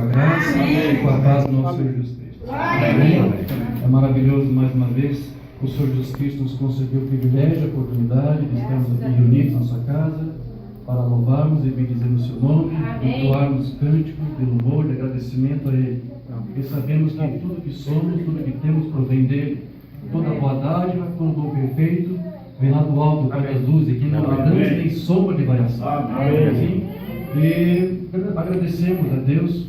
graça e com a paz do nosso Senhor Jesus Cristo. Amém. É maravilhoso mais uma vez. O Senhor Jesus Cristo nos concedeu o privilégio, a oportunidade de estarmos aqui reunidos na sua casa para louvarmos e bendizermos o seu nome, entoarmos cânticos de louvor, de agradecimento a Ele. Porque sabemos que tudo que somos, tudo que temos provém dEle. Toda boa dádiva, todo dom perfeito vem lá do alto, Pai das luzes, que não há mudança nem sombra de variação. Amém. E agradecemos a Deus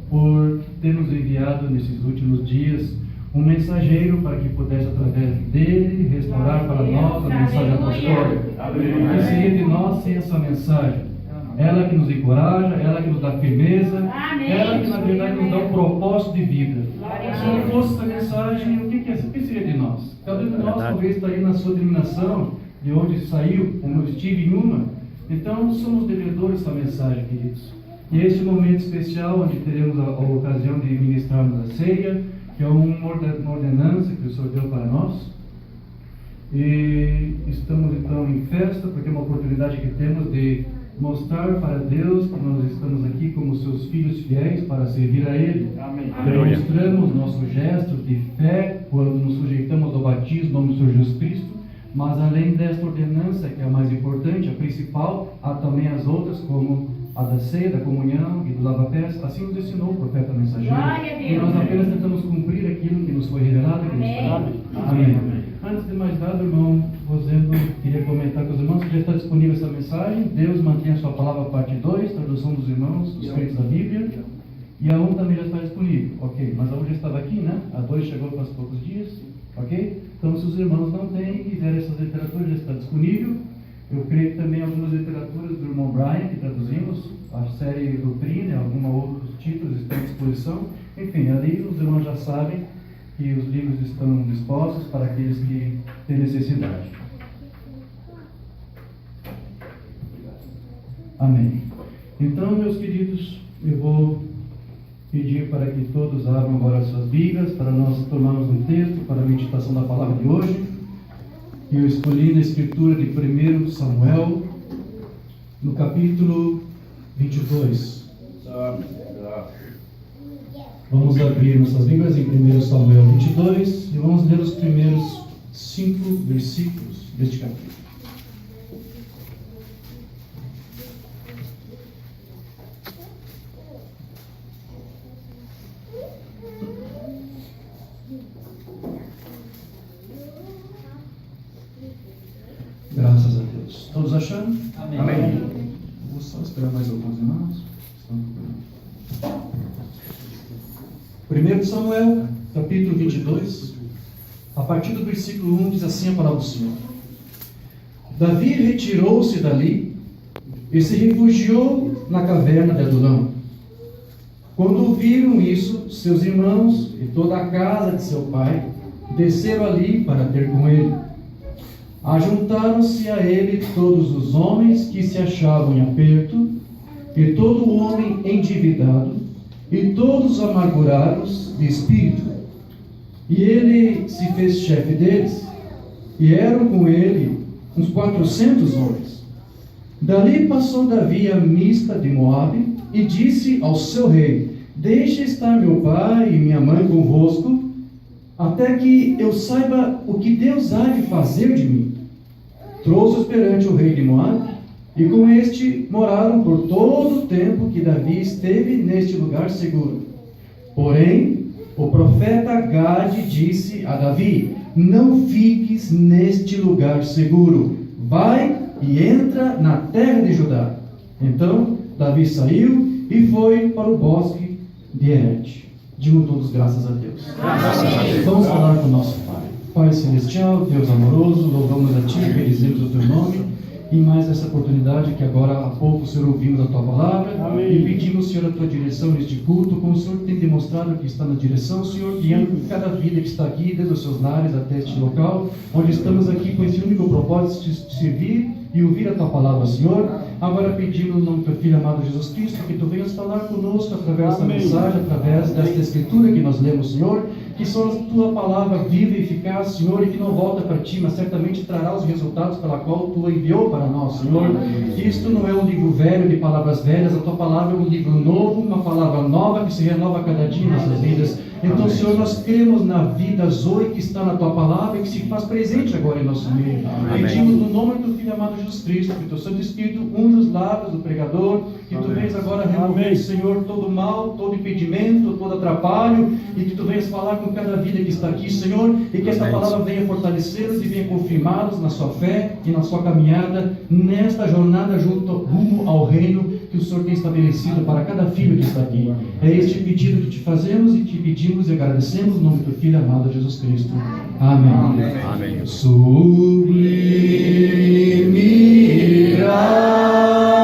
por ter nos enviado nesses últimos dias um mensageiro para que pudesse, através dele, restaurar para nós a mensagem apostólica. O que seria de nós sem essa mensagem? Ela que nos encoraja, ela que nos dá firmeza, ela que na verdade nos dá um propósito de vida. Se não fosse essa mensagem, o que seria de nós? Cada um de nós talvez estaria na sua denominação, de onde saiu, como eu estive em uma. Então somos devedores dessa mensagem, queridos. E esse momento especial, onde teremos a ocasião de ministrarmos a ceia, que é uma ordenança que o Senhor deu para nós. E estamos então em festa, porque é uma oportunidade que temos de mostrar para Deus que nós estamos aqui como seus filhos fiéis para servir a Ele. Amém. Demonstramos nosso gesto de fé quando nos sujeitamos ao batismo em nome do Senhor Jesus Cristo. Mas além desta ordenança, que é a mais importante, a principal, há também as outras, como a da ceia, da comunhão e do lava-pés. Assim nos ensinou o profeta mensageiro. E nós apenas tentamos cumprir aquilo que nos foi revelado. Amém. Antes de mais nada, irmão Rosendo, queria comentar com os irmãos que já está disponível essa mensagem. Deus mantém a sua palavra, parte 2, tradução dos irmãos, os crentes da Bíblia. E a 1 também já está disponível. Ok, mas a 1 já estava aqui, né? A 2 chegou faz poucos dias. Ok? Então, se os irmãos não têm e quiserem essas literaturas, já está disponível. Eu creio que também algumas literaturas do irmão Brian, que traduzimos, a série Doutrina, alguns outros títulos estão à disposição. Enfim, ali os irmãos já sabem que os livros estão dispostos para aqueles que têm necessidade. Amém. Então, meus queridos, eu vou pedir para que todos abram agora suas Bíblias, para nós tomarmos um texto para a meditação da palavra de hoje. Eu escolhi na escritura de 1 Samuel, no capítulo 22. Vamos abrir nossas Bíblias em 1 Samuel 22 e vamos ler os primeiros 5 versículos deste capítulo. Graças a Deus. Todos achando? Amém. Amém. Vou só esperar mais alguns irmãos. 1 Samuel, capítulo 22, a partir do versículo 1, diz assim a palavra do Senhor. Davi retirou-se dali e se refugiou na caverna de Adulão. Quando ouviram isso, seus irmãos e toda a casa de seu pai desceram ali para ter com ele. Ajuntaram-se a ele todos os homens que se achavam em aperto, e todo homem endividado, e todos amargurados de espírito. E ele se fez chefe deles, e eram com ele uns 400 homens. Dali passou Davi a Mispa de Moabe, e disse ao seu rei: deixe estar meu pai e minha mãe convosco, até que eu saiba o que Deus há de fazer de mim. Trouxe-os perante o rei de Moabe, e com este moraram por todo o tempo que Davi esteve neste lugar seguro. Porém, o profeta Gade disse a Davi: não fiques neste lugar seguro, vai e entra na terra de Judá. Então Davi saiu e foi para o bosque de Herete. Digam todos graças a Deus. Vamos falar com o nosso Pai. Pai Celestial, Deus amoroso, louvamos a Ti, bendizemos o Teu nome. E mais essa oportunidade que agora há pouco, Senhor, ouvimos a Tua palavra. Amém. E pedimos, Senhor, a Tua direção neste culto, como o Senhor tem demonstrado que está na direção, Senhor, guiando cada vida que está aqui, desde os seus lares até este local, onde estamos aqui com esse único propósito de servir e ouvir a Tua palavra, Senhor. Agora pedimos no nome do Teu Filho amado Jesus Cristo, que Tu venhas falar conosco através dessa mensagem, através desta escritura que nós lemos, Senhor, que são a tua palavra viva e eficaz, Senhor, e que não volta para ti, mas certamente trará os resultados pela qual tu enviou para nós, Senhor. Isto não é um livro velho de palavras velhas, a tua palavra é um livro novo, uma palavra nova que se renova a cada dia em nossas vidas. Então, Senhor, nós cremos na vida Zoe que está na tua palavra e que se faz presente agora em nosso meio. Pedimos no nome do Filho amado Jesus Cristo, que o teu Santo Espírito unja os lábios do pregador, que tu venhas agora remover, Senhor, todo mal, todo impedimento, todo atrapalho, e que tu venhas falar com cada vida que está aqui, Senhor, e que esta palavra venha fortalecê-los e venha confirmá-los na sua fé e na sua caminhada, nesta jornada rumo ao reino que o Senhor tem estabelecido para cada filho que está aqui. É este pedido que te fazemos e te pedimos e agradecemos no nome do Filho amado Jesus Cristo. Amém. Amém. Sublime graça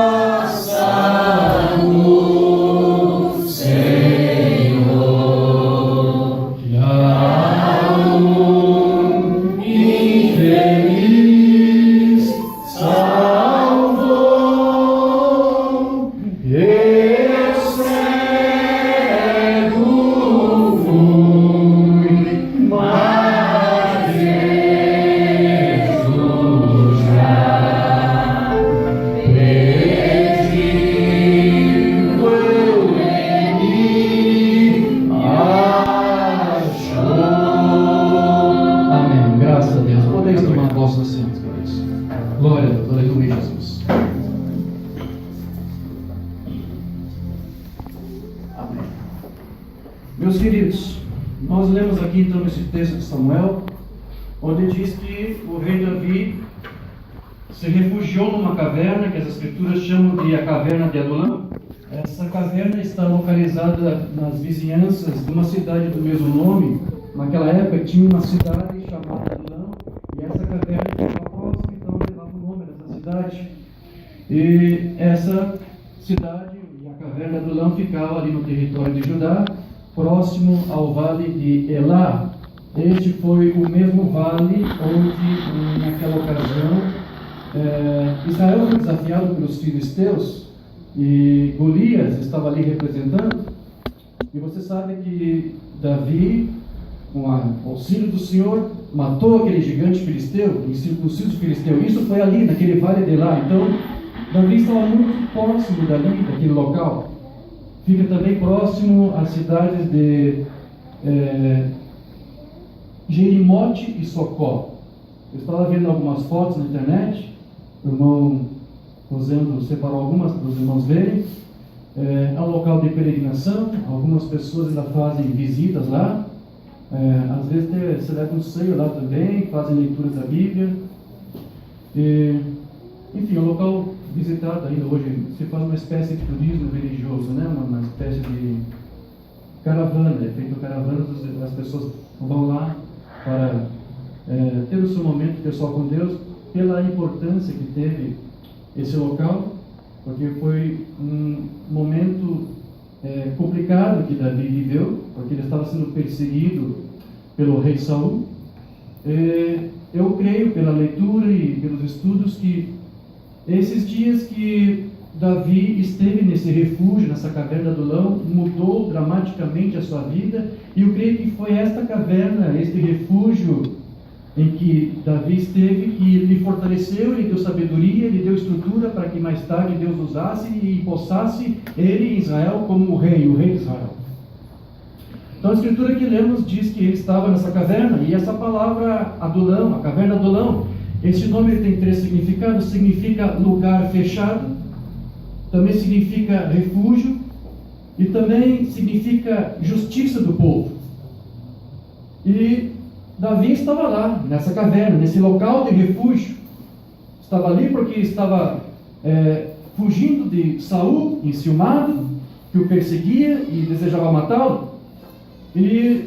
no Senhor, que a um infeliz salvou, eu cego fui, mas Jesus já perdido em mim achou. Amém. Graças a Deus. Podeis tomar vossos assentos, queridos. Glória a Deus. Aleluia, Jesus. Amém. Meus queridos, nós lemos aqui então esse texto de Samuel, onde diz que o rei Davi se refugiou numa caverna, que as escrituras chamam de a caverna de Adulão. Essa caverna está localizada nas vizinhanças de uma cidade do mesmo nome. Naquela época tinha uma cidade chamada Adulão, e essa caverna ficava próxima, então levava o nome dessa cidade. E essa cidade, e a caverna de Adulão, ficava ali no território de Judá, próximo ao vale de Elá. Este foi o mesmo vale onde, naquela ocasião, Israel foi desafiado pelos filisteus e Golias estava ali representando. E você sabe que Davi, com o auxílio do Senhor, matou aquele gigante filisteu, o circunciso filisteu. Isso foi ali, naquele vale de Elá. Então, Davi estava muito próximo dali, daquele local. Fica também próximo às cidades de Jerimote e Socó. Eu estava vendo algumas fotos na internet, o irmão Rosendo separou algumas para os irmãos verem. É um local de peregrinação, algumas pessoas ainda fazem visitas lá, às vezes celebram um ceia lá também, fazem leituras da Bíblia. Enfim, é um local visitado ainda hoje. Se faz uma espécie de turismo religioso, né? Uma espécie de caravana, é feito caravanas, as pessoas vão lá para ter o seu momento pessoal com Deus, pela importância que teve esse local, porque foi um momento complicado que Davi viveu, porque ele estava sendo perseguido pelo rei Saul. Eu creio, pela leitura e pelos estudos, que esses dias que Davi esteve nesse refúgio, nessa caverna do Adulão, mudou dramaticamente a sua vida, e eu creio que foi esta caverna, este refúgio em que Davi esteve, que lhe fortaleceu, lhe deu sabedoria, lhe deu estrutura para que mais tarde Deus usasse e possasse ele em Israel como o rei de Israel. Então a escritura que lemos diz que ele estava nessa caverna, e essa palavra Adulão, a caverna Adulão, esse nome tem 3 significados. Significa lugar fechado, também significa refúgio, e também significa justiça do povo. E Davi estava lá, nessa caverna, nesse local de refúgio. Estava ali porque estava fugindo de Saul, enciumado, que o perseguia e desejava matá-lo. E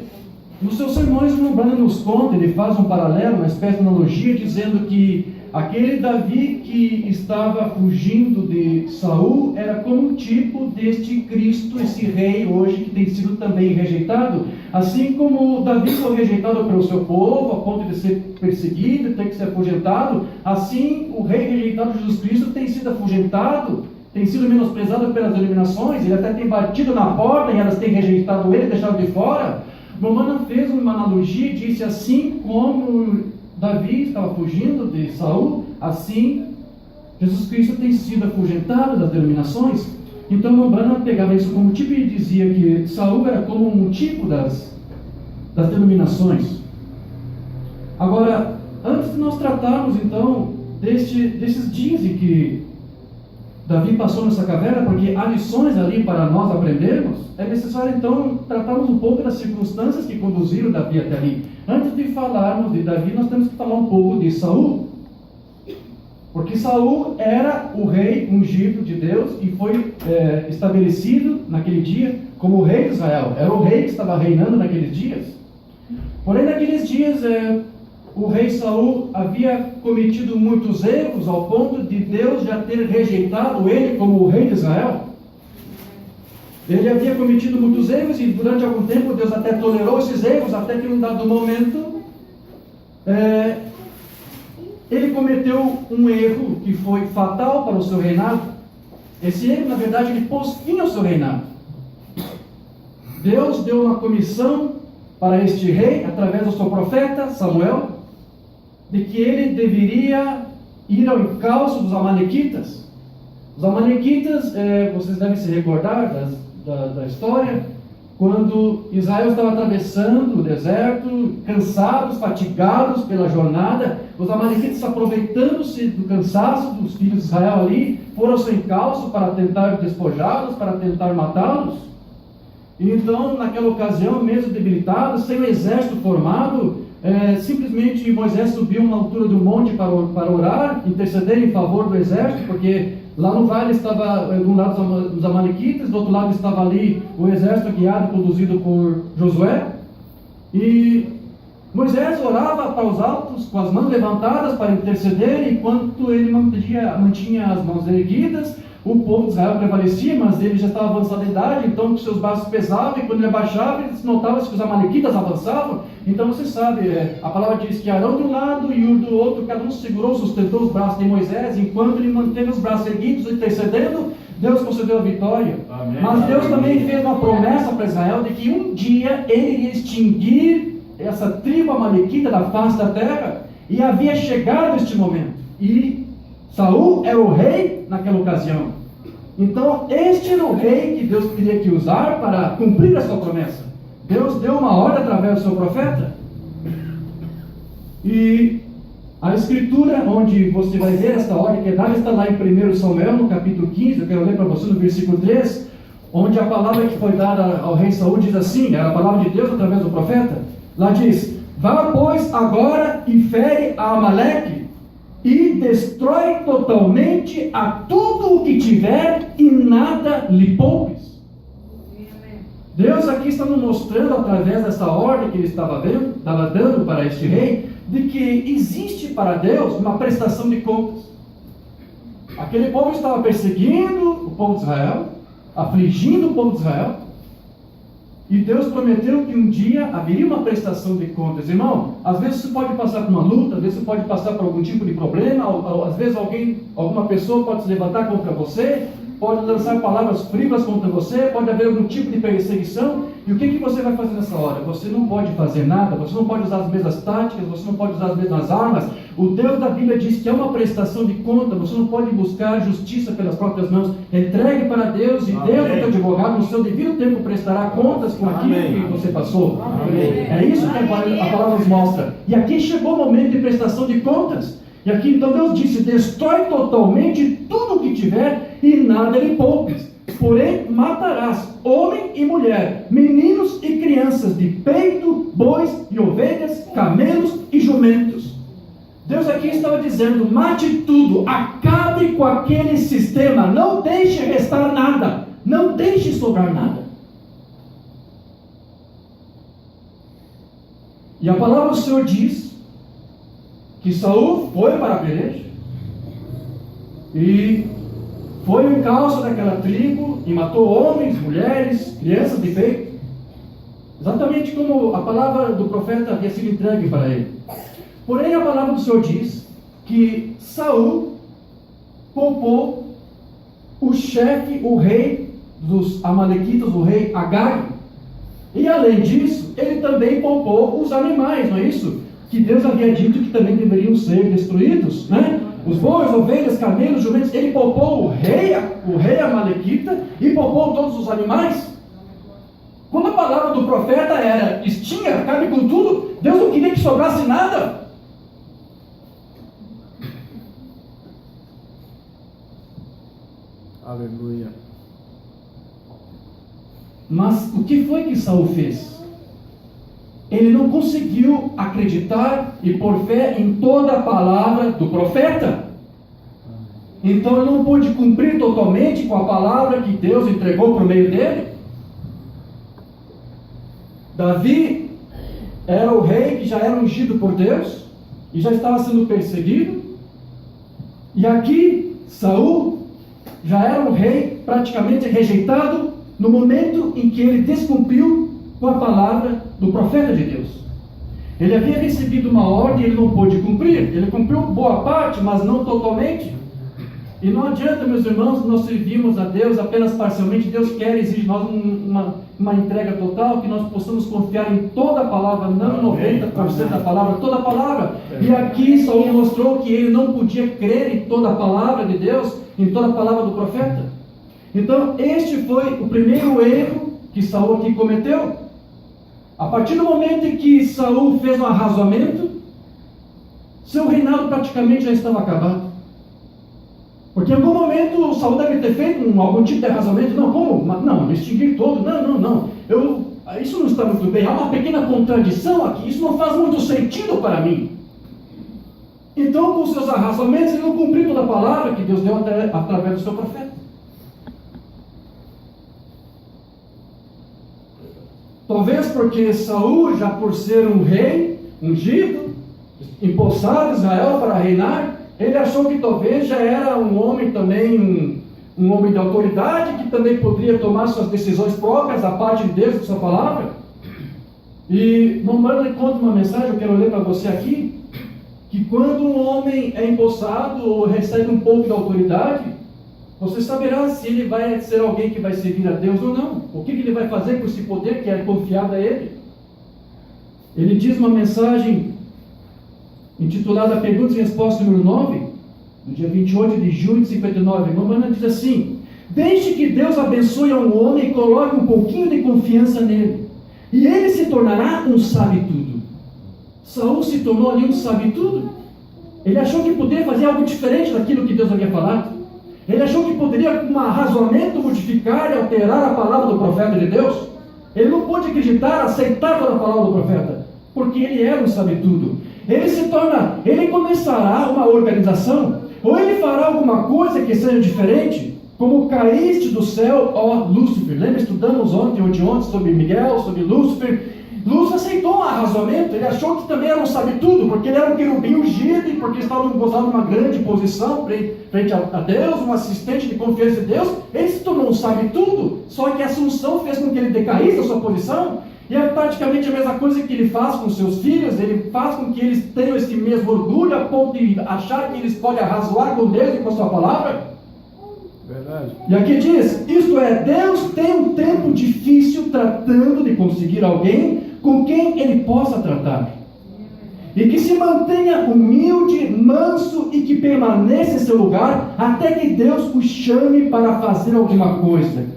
nos seus sermões, o Branham nos conta, ele faz um paralelo, uma espécie de analogia, dizendo que aquele Davi que estava fugindo de Saul era como um tipo deste Cristo, esse rei hoje que tem sido também rejeitado. Assim como Davi foi rejeitado pelo seu povo, a ponto de ser perseguido, ter que ser afugentado, assim o rei rejeitado Jesus Cristo tem sido afugentado, tem sido menosprezado pelas denominações, ele até tem batido na porta e elas têm rejeitado ele, deixado de fora. Romana fez uma analogia e disse: assim como Davi estava fugindo de Saul, assim Jesus Cristo tem sido afugentado das denominações. Então Romana pegava isso como tipo e dizia que Saul era como um tipo das denominações. Agora, antes de nós tratarmos então desses dias em que Davi passou nessa caverna, porque há lições ali para nós aprendermos, é necessário então tratarmos um pouco das circunstâncias que conduziram Davi até ali. Antes de falarmos de Davi, nós temos que falar um pouco de Saul, porque Saul era o rei ungido de Deus e foi estabelecido naquele dia como o rei de Israel. Era o rei que estava reinando naqueles dias. Porém, naqueles dias, o rei Saul havia cometido muitos erros ao ponto de Deus já ter rejeitado ele como o rei de Israel. Ele havia cometido muitos erros e durante algum tempo Deus até tolerou esses erros, até que num dado momento ele cometeu um erro que foi fatal para o seu reinado. Esse erro, na verdade, ele pôs fim ao seu reinado. Deus deu uma comissão para este rei, através do seu profeta Samuel, de que ele deveria ir ao encalço dos amalequitas. Os amalequitas, vocês devem se recordar da história, quando Israel estava atravessando o deserto, cansados, fatigados pela jornada, os amalequitas, aproveitando-se do cansaço dos filhos de Israel ali, foram ao seu encalço para tentar despojá-los, para tentar matá-los. E então, naquela ocasião, mesmo debilitados, sem o exército formado, simplesmente Moisés subiu uma altura do monte para orar, interceder em favor do exército, porque lá no vale estava de um lado os amalequitas, do outro lado estava ali o exército guiado, conduzido por Josué. E Moisés orava para os altos, com as mãos levantadas para interceder, enquanto ele mantinha as mãos erguidas. O povo de Israel prevalecia, mas ele já estava avançado em idade, então seus braços pesavam, e quando ele abaixava, notava-se que os amalequitas avançavam. Então você sabe, a palavra diz que Arão de um lado e Ur do outro, cada um segurou, sustentou os braços de Moisés, enquanto ele manteve os braços erguidos, intercedendo, Deus concedeu a vitória. Amém. Mas Deus também fez uma promessa para Israel de que um dia ele iria extinguir essa tribo amalequita da face da terra, e havia chegado este momento, e Saul era o rei naquela ocasião. Então este era o rei que Deus teria que usar para cumprir a sua promessa. Deus deu uma ordem através do seu profeta. E a escritura onde você vai ver esta ordem que é dada está lá em 1 Samuel, no capítulo 15. Eu quero ler para você no versículo 3, onde a palavra que foi dada ao rei Saul diz assim, era a palavra de Deus através do profeta. Lá diz: vá, pois, agora e fere a Amaleque, e destrói totalmente a tudo o que tiver, e nada lhe poupes. Deus aqui está nos mostrando, através dessa ordem que ele estava dando para este rei, de que existe para Deus uma prestação de contas. Aquele povo estava perseguindo o povo de Israel, afligindo o povo de Israel, e Deus prometeu que um dia haveria uma prestação de contas. Irmão, às vezes você pode passar por uma luta, às vezes você pode passar por algum tipo de problema, às vezes alguma pessoa pode se levantar contra você, pode lançar palavras frívolas contra você, pode haver algum tipo de perseguição. E o que você vai fazer nessa hora? Você não pode fazer nada, você não pode usar as mesmas táticas, você não pode usar as mesmas armas. O Deus da Bíblia diz que é uma prestação de conta, você não pode buscar justiça pelas próprias mãos. Entregue para Deus, e Deus, o teu advogado, no seu devido tempo prestará contas com aquilo que você passou. Amém. É isso que a palavra nos mostra. E aqui chegou o momento de prestação de contas. E aqui então Deus disse: destrói totalmente tudo o que tiver, e nada lhe poupes. Porém matarás homem e mulher, meninos e crianças, de peito, bois e ovelhas, camelos e jumentos. Deus aqui estava dizendo: mate tudo, acabe com aquele sistema, não deixe restar nada, não deixe sobrar nada. E a palavra do Senhor diz que Saul foi para a peleja e foi no encalço daquela tribo e matou homens, mulheres, crianças de peito, exatamente como a palavra do profeta havia sido entregue para ele. Porém, a palavra do Senhor diz que Saul poupou o chefe, o rei dos amalequitas, o rei Agag. E além disso, ele também poupou os animais, não é isso? Que Deus havia dito que também deveriam ser destruídos, né? Os bois, ovelhas, camelos, jumentos. Ele poupou o rei amalequita e poupou todos os animais. Quando a palavra do profeta era extinga, acabe com tudo, Deus não queria que sobrasse nada. Aleluia. Mas o que foi que Saul fez? Ele não conseguiu acreditar e pôr fé em toda a palavra do profeta. Então ele não pôde cumprir totalmente com a palavra que Deus entregou por meio dele. Davi era o rei que já era ungido por Deus e já estava sendo perseguido. E aqui Saul já era um rei praticamente rejeitado no momento em que ele descumpriu com a palavra do profeta de Deus. Ele havia recebido uma ordem e ele não pôde cumprir. Ele cumpriu boa parte, mas não totalmente. E não adianta, meus irmãos, nós servimos a Deus apenas parcialmente. Deus quer, exige de nós uma entrega total, que nós possamos confiar em toda a palavra, não 90% da palavra, toda a palavra. E aqui Saul mostrou que ele não podia crer em toda a palavra de Deus, em toda a palavra do profeta. Então, este foi o primeiro erro que Saul aqui cometeu. A partir do momento em que Saul fez um arrazoamento, seu reinado praticamente já estava acabado. Porque em algum momento Saul deve ter feito algum tipo de arrazoamento. Não, como? Não, extinguir todo. Não. Isso não está muito bem. Há uma pequena contradição aqui. Isso não faz muito sentido para mim. Então, com seus arrazoamentos, ele não cumpriu toda a palavra que Deus deu através do seu profeta. Talvez porque Saul, já por ser um rei ungido, empossado Israel para reinar, ele achou que talvez já era um homem também, um homem de autoridade, que também poderia tomar suas decisões próprias, da parte de Deus, de sua palavra. E Maimônides conta uma mensagem, eu quero ler para você aqui, que quando um homem é empossado ou recebe um pouco de autoridade, você saberá se ele vai ser alguém que vai servir a Deus ou não. O que ele vai fazer com esse poder que é confiado a ele. Ele diz uma mensagem intitulada Perguntas e Respostas número 9, no dia 28 de junho de 59. Maimônides diz assim: deixe que Deus abençoe a um homem e coloque um pouquinho de confiança nele, e ele se tornará um sabe-tudo. Saul se tornou ali um sabe-tudo. Ele achou que poderia fazer algo diferente daquilo que Deus havia falado. Ele achou que poderia, com um arrazoamento, modificar e alterar a palavra do profeta de Deus. Ele não pôde acreditar, aceitar toda a palavra do profeta, porque ele era um sabe-tudo. Ele começará uma organização, ou ele fará alguma coisa que seja diferente, como caíste do céu, ó Lúcifer. Lembra, estudamos ontem ou de ontem sobre Miguel, sobre Lúcifer. Lúcifer aceitou um arrazoamento, ele achou que também era um sabe-tudo, porque ele era um querubim ungido, e porque estava gozando de uma grande posição frente a Deus, um assistente de confiança de Deus. Ele se tornou um sabe-tudo, só que a Assunção fez com que ele decaísse da sua posição. E é praticamente a mesma coisa que ele faz com seus filhos. Ele faz com que eles tenham esse mesmo orgulho, a ponto de achar que eles podem arrazoar com Deus e com a sua palavra. Verdade. E aqui diz, isto é, Deus tem um tempo difícil tratando de conseguir alguém com quem ele possa tratar, e que se mantenha humilde, manso e que permaneça em seu lugar até que Deus o chame para fazer alguma coisa.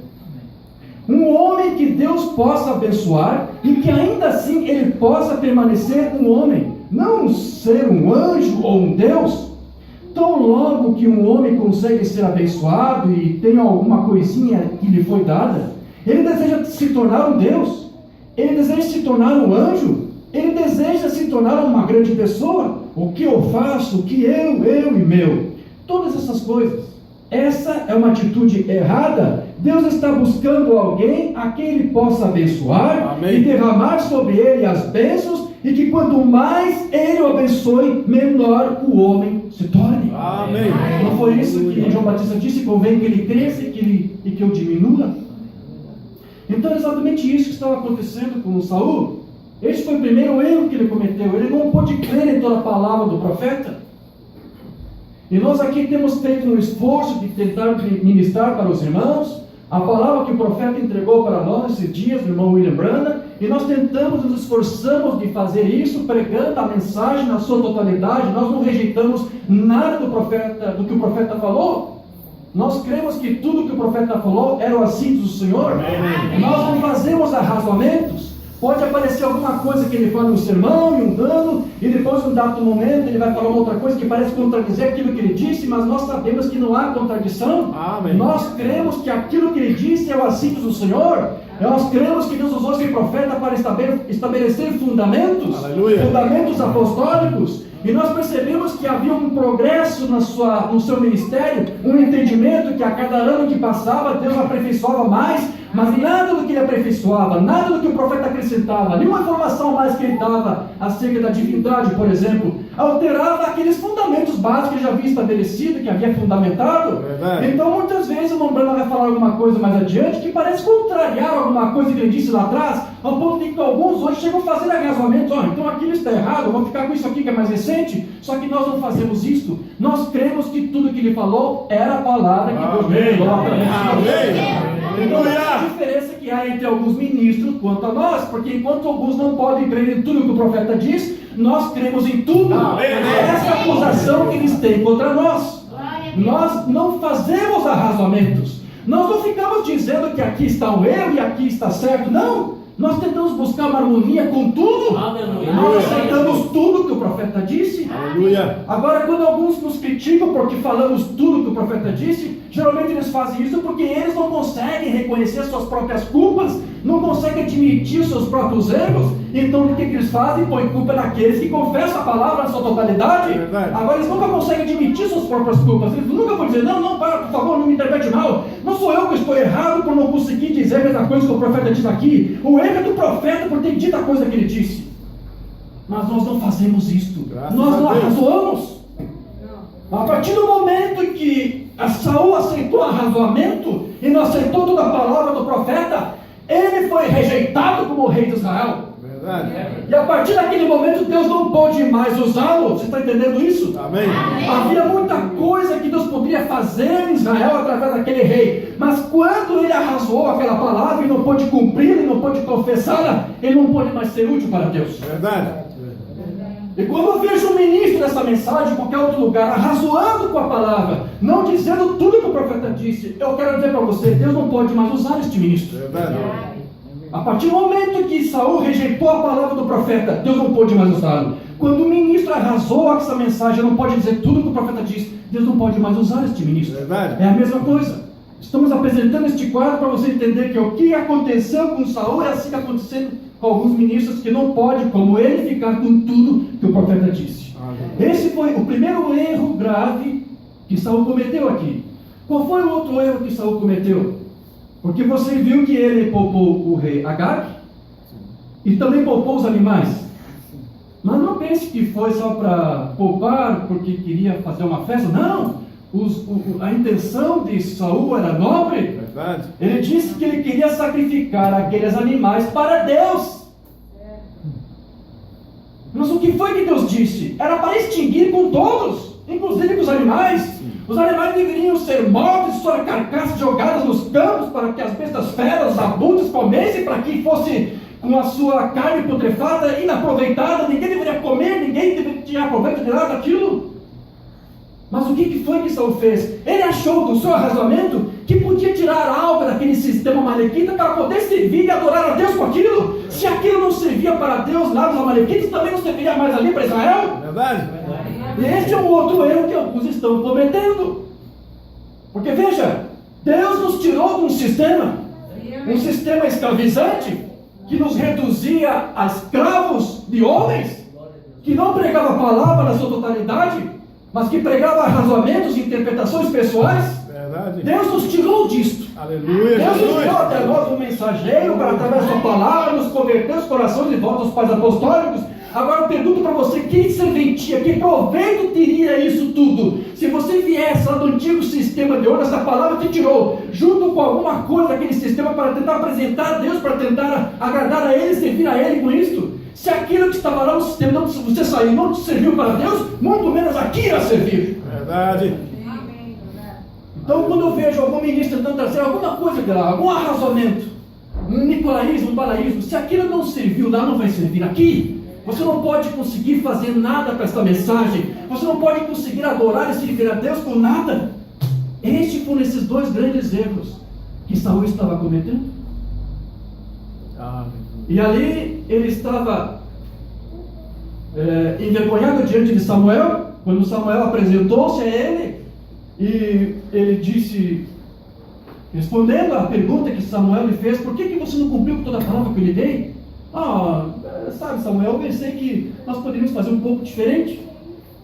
Um homem que Deus possa abençoar e que ainda assim ele possa permanecer um homem, não ser um anjo ou um Deus. Tão logo que um homem consegue ser abençoado e tem alguma coisinha que lhe foi dada, ele deseja se tornar um Deus, ele deseja se tornar um anjo, ele deseja se tornar uma grande pessoa. O que eu faço, o que eu e meu, todas essas coisas. Essa é uma atitude errada. Deus está buscando alguém a quem ele possa abençoar. Amém. E derramar sobre ele as bênçãos, e que quanto mais ele o abençoe, menor o homem se torne. Amém. Não foi isso que João Batista disse? Convém que ele cresça e que eu diminua. Então é exatamente isso que estava acontecendo com Saul. Esse foi o primeiro erro que ele cometeu. Ele não pôde crer em toda a palavra do profeta. E nós aqui temos feito um esforço de tentar ministrar para os irmãos A palavra que o profeta entregou para nós esses dias, o irmão William Branham, e nós tentamos, nos esforçamos de fazer isso, pregando a mensagem na sua totalidade. Nós não rejeitamos nada do que o profeta falou. Nós cremos que tudo que o profeta falou era o assim do Senhor. Nós não fazemos arrazoamentos. Pode aparecer alguma coisa que ele fala no sermão, em um ano, e depois, num dado momento, ele vai falar uma outra coisa que parece contradizer aquilo que ele disse, mas nós sabemos que não há contradição. Amém. Nós cremos que aquilo que ele disse é o assim do Senhor. Nós cremos que Deus usou esse profeta para estabelecer fundamentos, aleluia, fundamentos apostólicos. E nós percebemos que havia um progresso no seu ministério, um entendimento que a cada ano que passava, Deus aperfeiçoava mais, mas nada do que ele aperfeiçoava, nada do que o profeta acrescentava, nenhuma informação mais que ele dava acerca da divindade, por exemplo, alterava aqueles fundamentos básicos que ele já havia estabelecido, que havia fundamentado. Então muitas vezes o irmão Branham vai falar alguma coisa mais adiante que parece contrariar alguma coisa que ele disse lá atrás, ao ponto de que alguns hoje chegam a fazer arrazoamentos. Então aquilo está errado, eu vou ficar com isso aqui que é mais recente. Só que nós não fazemos isso. Nós cremos que tudo que ele falou era a palavra que Deus revelou através de nós. Então essa é a diferença que há entre alguns ministros quanto a nós, porque enquanto alguns não podem crer em tudo que o profeta diz, nós cremos em tudo. Essa é a acusação que eles têm contra nós. Nós não fazemos arrazoamentos. Nós não ficamos dizendo que aqui está o erro e aqui está certo. Não. Nós tentamos buscar uma harmonia com tudo. Aleluia. Nós aceitamos tudo que o profeta disse. Aleluia. Agora, quando alguns nos criticam porque falamos tudo que o profeta disse, geralmente eles fazem isso porque eles não conseguem reconhecer suas próprias culpas, não conseguem admitir seus próprios erros. Então o que eles fazem? Põem culpa naqueles que confessam a palavra na sua totalidade. Agora eles nunca conseguem admitir suas próprias culpas. Eles nunca vão dizer, não, para, por favor, não me interprete mal. Não sou eu que estou errado por não conseguir dizer a mesma coisa que o profeta diz aqui. O erro é do profeta por ter dito a coisa que ele disse. Mas nós não fazemos isto. Nós não arrazoamos. A partir do momento em que Saul aceitou arrazoamento e não aceitou toda a palavra do profeta, ele foi rejeitado como rei de Israel. E a partir daquele momento Deus não pôde mais usá-lo. Você está entendendo isso? Amém. Havia muita coisa que Deus poderia fazer em Israel através daquele rei, mas quando ele arrasou aquela palavra e não pôde cumpri-la, e não pôde confessá-la, ele não pôde mais ser útil para Deus. Verdade. E quando eu vejo um ministro dessa mensagem em qualquer outro lugar, arrazoando com a palavra, não dizendo tudo que o profeta disse, eu quero dizer para você, Deus não pode mais usar este ministro. Verdade. A partir do momento que Saul rejeitou a palavra do profeta, Deus não pôde mais usá-lo. Quando o ministro arrasou essa mensagem, não pode dizer tudo que o profeta disse, Deus não pode mais usar este ministro. Verdade. É a mesma coisa. Estamos apresentando este quadro para você entender que o que aconteceu com Saul é assim que acontecendo com alguns ministros que não podem, como ele, ficar com tudo que o profeta disse. Esse foi o primeiro erro grave que Saul cometeu aqui. Qual foi o outro erro que Saul cometeu? Porque você viu que ele poupou o rei Agag e também poupou os animais. Mas não pense que foi só para poupar porque queria fazer uma festa. Não! A intenção de Saul era nobre. Verdade. Ele disse que ele queria sacrificar aqueles animais para Deus. Mas o que foi que Deus disse? Era para extinguir com todos, inclusive com os animais. Os animais deveriam ser mortos, suas carcaças jogadas nos campos para que as bestas feras, abutres, comessem, para que fosse com a sua carne putrefada, inaproveitada. Ninguém deveria comer, ninguém deveria tirar proveito de nada daquilo. Mas o que foi que Saul fez? Ele achou do seu arrazoamento que podia tirar algo daquele sistema amalequita para poder servir e adorar a Deus com aquilo. Se aquilo não servia para Deus lá nos amalequitas, também não serviria mais ali para Israel. Verdade. E este é um outro erro que alguns estão cometendo. Porque veja, Deus nos tirou de um sistema escravizante, que nos reduzia a escravos de homens, que não pregava a palavra na sua totalidade, mas que pregava arrazoamentos e interpretações pessoais. Verdade. Deus nos tirou disto. Aleluia. Deus nos deu até nós um mensageiro para, através da palavra, nos converter os corações de volta aos pais apostólicos. Agora eu pergunto para você, que serventia, que proveito teria isso tudo? Se você viesse lá do antigo sistema de ouro, essa palavra te tirou, junto com alguma coisa daquele sistema para tentar apresentar a Deus, para tentar agradar a Ele, servir a Ele com isto. Se aquilo que estava lá no sistema, não, você saiu, não te serviu para Deus, muito menos aqui irá servir. Verdade. Então, quando eu vejo algum ministro tentando trazer alguma coisa lá, algum arrasamento, um nicolaísmo, um balaísmo, se aquilo não serviu lá, não vai servir aqui. Você não pode conseguir fazer nada para esta mensagem. Você não pode conseguir adorar e servir a Deus com nada. Estes foram esses dois grandes erros que Saul estava cometendo. E ali ele estava envergonhado diante de Samuel, quando Samuel apresentou-se a ele, e ele disse, respondendo à pergunta que Samuel lhe fez: por que você não cumpriu com toda a palavra que eu lhe dei? Sabe, Samuel, eu pensei que nós poderíamos fazer um pouco diferente.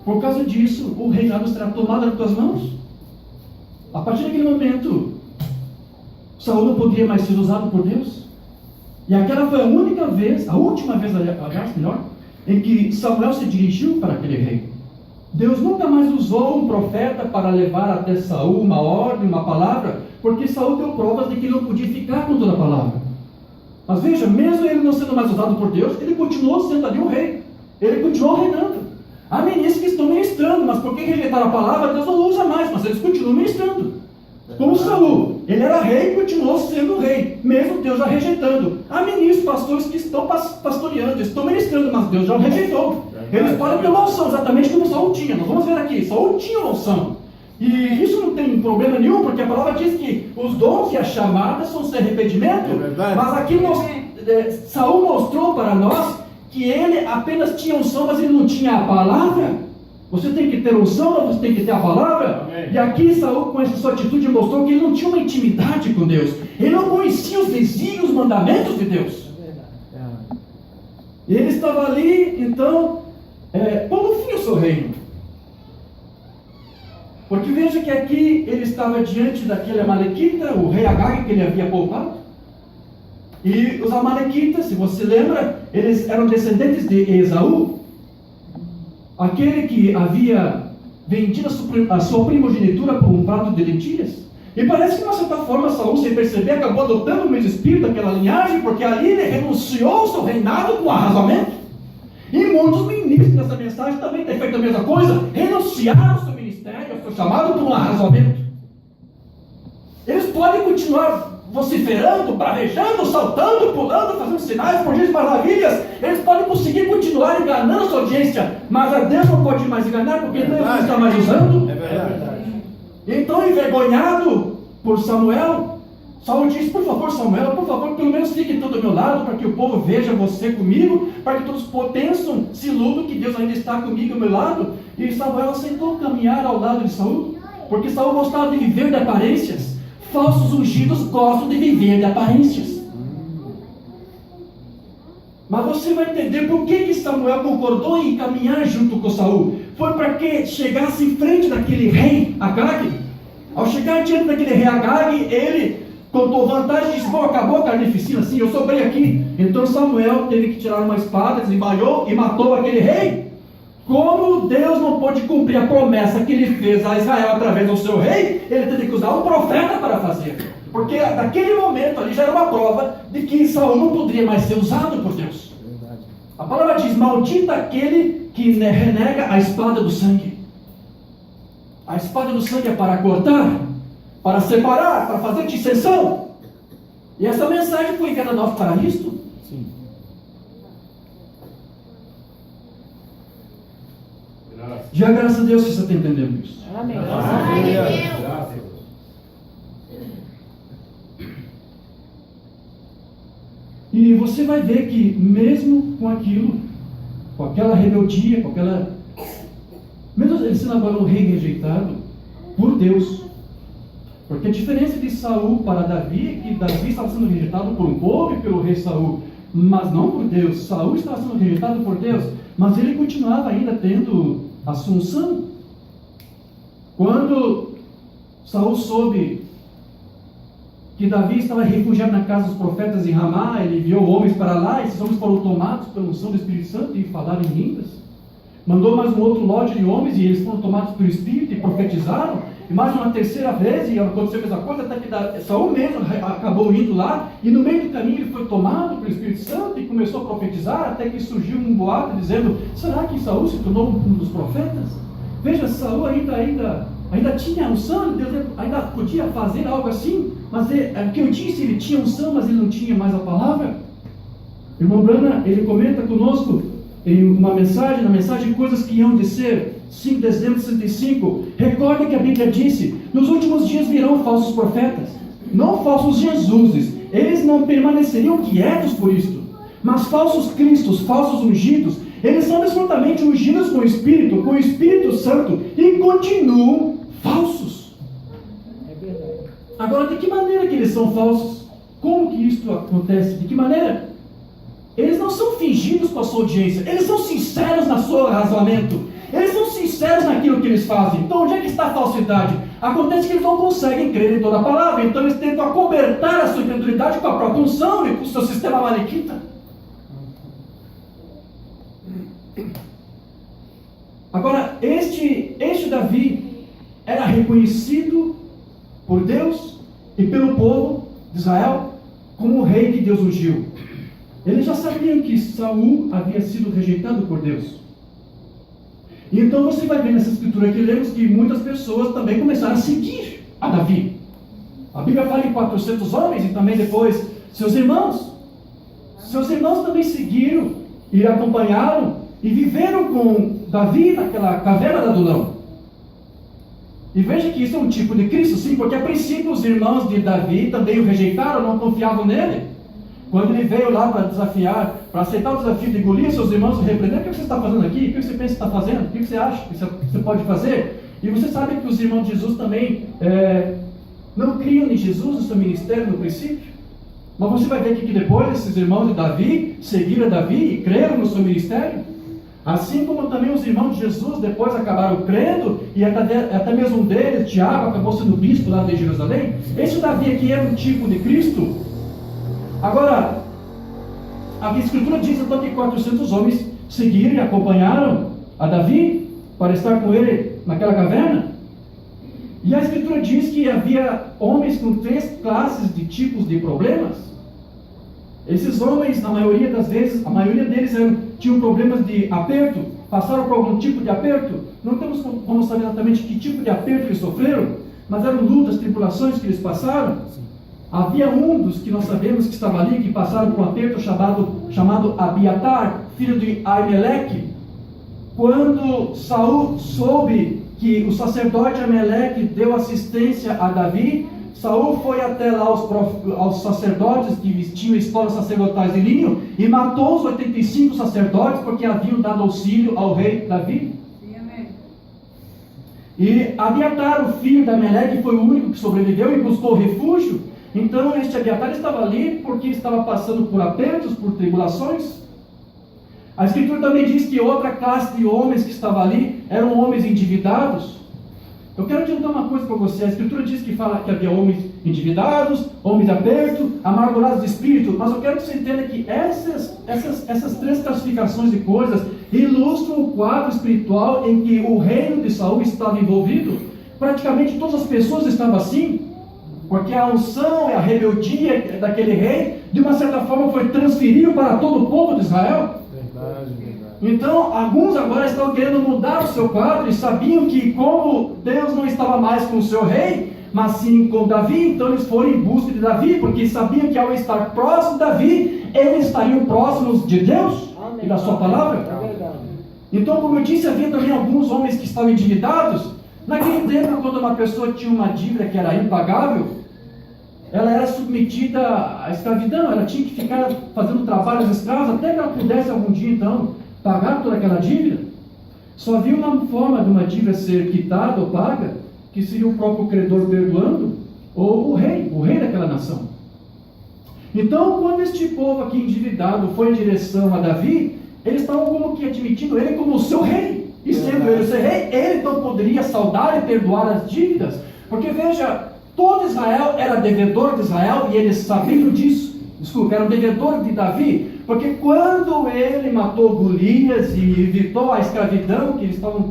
Por causa disso, o reinado será tomado nas tuas mãos. A partir daquele momento, Saul não poderia mais ser usado por Deus. E aquela foi a única vez, a última vez, aliás, melhor, em que Samuel se dirigiu para aquele rei. Deus nunca mais usou um profeta para levar até Saul uma ordem, uma palavra, porque Saul deu provas de que ele não podia ficar com toda a palavra. Mas veja, mesmo ele não sendo mais usado por Deus, ele continuou sendo ali o rei. Ele continuou reinando. Há ministros que estão ministrando, mas porque rejeitaram a palavra, Deus não usa mais, mas eles continuam ministrando. Como Saul, ele era rei e continuou sendo rei, mesmo Deus já rejeitando. Há ministros, pastores que estão pastoreando, estão ministrando, mas Deus já o rejeitou. Eles podem ter uma unção, exatamente como Saul tinha. Nós vamos ver aqui, Saul tinha uma unção. E isso não tem problema nenhum, porque a palavra diz que os dons e as chamadas são sem arrependimento. Mas aqui Saul mostrou para nós que ele apenas tinha unção, mas ele não tinha a palavra. Você tem que ter unção, mas você tem que ter a palavra. Amém. E aqui Saul, com essa sua atitude, mostrou que ele não tinha uma intimidade com Deus. Ele não conhecia os desígnios, os mandamentos de Deus. E ele estava ali, então, pondo fim ao seu reino. Porque veja que aqui ele estava diante daquele amalequita, o rei Agag, que ele havia poupado. E os amalequitas, se você lembra, eles eram descendentes de Esaú, aquele que havia vendido a sua primogenitura por um prato de lentilhas. E parece que, de uma certa forma, Saul, sem perceber, acabou adotando o mesmo espírito daquela linhagem, porque ali ele renunciou ao seu reinado com arrasamento. E muitos ministros nessa mensagem também têm feito a mesma coisa, renunciaram ao seu ministério, ao seu chamado, por um arrasamento. Eles podem continuar vociferando, bravejando, saltando, pulando, fazendo sinais, prodigios, maravilhas. Eles podem conseguir continuar enganando a sua audiência, mas a Deus não pode mais enganar, porque Deus não está mais usando. É verdade. Então, envergonhado por Samuel, Saul diz: por favor, Samuel, por favor, pelo menos fique todo do meu lado, para que o povo veja você comigo, para que todos pensem, se iludam que Deus ainda está comigo ao meu lado. E Samuel aceitou caminhar ao lado de Saul, porque Saul gostava de viver de aparências. Falsos ungidos gostam de viver de aparências. Mas você vai entender por que Samuel concordou em caminhar junto com Saul. Foi para que chegasse em frente daquele rei Agag. Ao chegar diante daquele rei Agag, ele contou vantagem e disse: bom, acabou a carnificina, sim, eu sobrei aqui. Então Samuel teve que tirar uma espada, desembainhou e matou aquele rei. Como Deus não pôde cumprir a promessa que ele fez a Israel através do seu rei, ele teve que usar um profeta para fazer. Porque naquele momento ali já era uma prova de que Saul não poderia mais ser usado por Deus. A palavra diz: maldito aquele que renega a espada do sangue. A espada do sangue é para cortar, para separar, para fazer dissensão. E essa mensagem foi enviada a nós para isto. Sim. Diga graças a Deus que você está entendendo isso. Amém. Graças. E você vai ver que mesmo com aquilo, com aquela rebeldia, mesmo ele sendo agora um rei rejeitado por Deus, porque a diferença de Saul para Davi é que Davi estava sendo rejeitado por um povo e pelo rei Saul, mas não por Deus. Saul estava sendo rejeitado por Deus, mas ele continuava ainda tendo a sua unção. Quando Saul soube que Davi estava refugiado na casa dos profetas em Ramá, ele enviou homens para lá, e esses homens foram tomados pela unção do Espírito Santo e falaram em línguas. Mandou mais um outro lote de homens, e eles foram tomados pelo Espírito e profetizaram. E mais uma terceira vez, e aconteceu a mesma coisa, até que Saul mesmo acabou indo lá, e no meio do caminho ele foi tomado pelo Espírito Santo e começou a profetizar, até que surgiu um boato dizendo: será que Saul se tornou um dos profetas? Veja, Saul ainda ainda tinha unção, Deus ainda podia fazer algo assim, mas o que eu disse, ele tinha unção, mas ele não tinha mais a palavra. O irmão Branham, ele comenta conosco em uma mensagem, na mensagem Coisas que Hão de Ser, 5 de dezembro de 65, recorda que a Bíblia disse, nos últimos dias virão falsos profetas, não falsos Jesuses, eles não permaneceriam quietos por isto, mas falsos cristos, falsos ungidos, eles são absolutamente ungidos com o Espírito Santo, e continuam falsos. Agora, de que maneira que eles são falsos? Como que isto acontece? De que maneira? Eles não são fingidos com a sua audiência, eles são sinceros no seu razoamento, eles são sinceros naquilo que eles fazem. Então, onde é que está a falsidade? Acontece que eles não conseguem crer em toda a palavra, então eles tentam acobertar a sua incredulidade com a própria unção e com o seu sistema malequita. Agora, este Davi era reconhecido por Deus e pelo povo de Israel como o rei que Deus ungiu. Eles já sabiam que Saul havia sido rejeitado por Deus. E então você vai ver nessa escritura que lemos que muitas pessoas também começaram a seguir a Davi. A Bíblia fala em 400 homens e também depois seus irmãos. Seus irmãos também seguiram e acompanharam e viveram com Davi naquela caverna de Adulão. E veja que isso é um tipo de Cristo, sim, porque a princípio os irmãos de Davi também o rejeitaram, não confiavam nele. Quando ele veio lá para desafiar, para aceitar o desafio de Golias, seus irmãos o reentenderam. O que você está fazendo aqui? O que você pensa que está fazendo? O que você acha que você pode fazer? E você sabe que os irmãos de Jesus também não criam em Jesus, no seu ministério no princípio. Mas você vai ver aqui que depois esses irmãos de Davi seguiram Davi e creram no seu ministério. Assim como também os irmãos de Jesus depois acabaram crendo, e até mesmo um deles, Tiago, acabou sendo bispo lá de Jerusalém. Esse Davi aqui era um tipo de Cristo. Agora, a Escritura diz então que 400 homens seguiram e acompanharam a Davi para estar com ele naquela caverna. E a Escritura diz que havia homens com 3 classes de tipos de problemas. Esses homens, na maioria das vezes, a maioria deles tinham problemas de aperto, passaram por algum tipo de aperto. Não temos como saber exatamente que tipo de aperto eles sofreram, mas eram lutas, tribulações que eles passaram. Havia um dos que nós sabemos que estava ali, que passaram por um aperto chamado Abiatar, filho de Aimeleque. Quando Saul soube que o sacerdote Ameleque deu assistência a Davi, Saul foi até lá aos sacerdotes que vestiam esporas sacerdotais de linho e matou os 85 sacerdotes porque haviam dado auxílio ao rei Davi. E Abiatar, o filho de Ameleque, foi o único que sobreviveu e buscou refúgio. Então este Abiatar estava ali porque estava passando por apertos, por tribulações. A Escritura também diz que outra classe de homens que estava ali eram homens endividados. Eu quero adiantar uma coisa para você. A Escritura diz que fala que havia homens endividados, homens de aperto, amargurados de espírito. Mas eu quero que você entenda que essas 3 classificações de coisas ilustram o quadro espiritual em que o reino de Saul estava envolvido. Praticamente todas as pessoas estavam assim, porque a unção e a rebeldia daquele rei, de uma certa forma, foi transferido para todo o povo de Israel. Então, alguns agora estavam querendo mudar o seu quadro e sabiam que, como Deus não estava mais com o seu rei, mas sim com Davi, então eles foram em busca de Davi, porque sabiam que ao estar próximo de Davi, eles estariam próximos de Deus e da sua palavra. Então, como eu disse, havia também alguns homens que estavam endividados. Naquele tempo, quando uma pessoa tinha uma dívida que era impagável, ela era submetida à escravidão, ela tinha que ficar fazendo trabalhos escravos até que ela pudesse algum dia então pagar toda aquela dívida. Só havia uma forma de uma dívida ser quitada ou paga, que seria o próprio credor perdoando, ou o rei daquela nação. Então, quando este povo aqui endividado foi em direção a Davi, eles estavam como que admitindo ele como o seu rei. E sendo ele o seu rei, ele então poderia saldar e perdoar as dívidas. Porque veja, todo Israel era devedor de Israel e eles sabiam disso. Desculpa, era devedor de Davi, porque quando ele matou Golias e evitou a escravidão, que eles estavam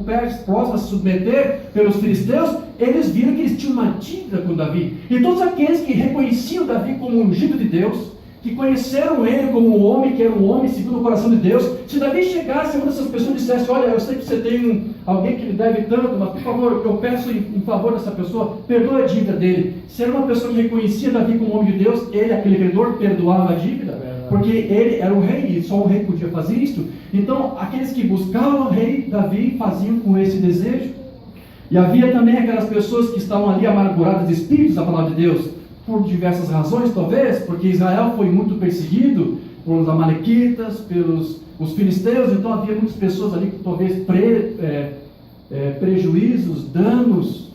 próximos a se submeter pelos filisteus, eles viram que eles tinham uma dívida com Davi. E todos aqueles que reconheciam Davi como ungido de Deus, que conheceram ele como um homem que era um homem segundo o coração de Deus, se Davi chegasse a uma dessas pessoas e dissesse: olha, eu sei que você tem alguém que lhe deve tanto, mas por favor, eu peço em favor dessa pessoa, perdoa a dívida dele. Se era uma pessoa que reconhecia Davi como homem de Deus, ele, aquele credor, perdoava a dívida, porque ele era o rei e só o rei podia fazer isso. Então, aqueles que buscavam o rei Davi faziam com esse desejo. E havia também aquelas pessoas que estavam ali amarguradas de espíritos da palavra de Deus, por diversas razões, talvez, porque Israel foi muito perseguido pelos amalequitas, pelos os filisteus. Então havia muitas pessoas ali que talvez prejuízos, danos,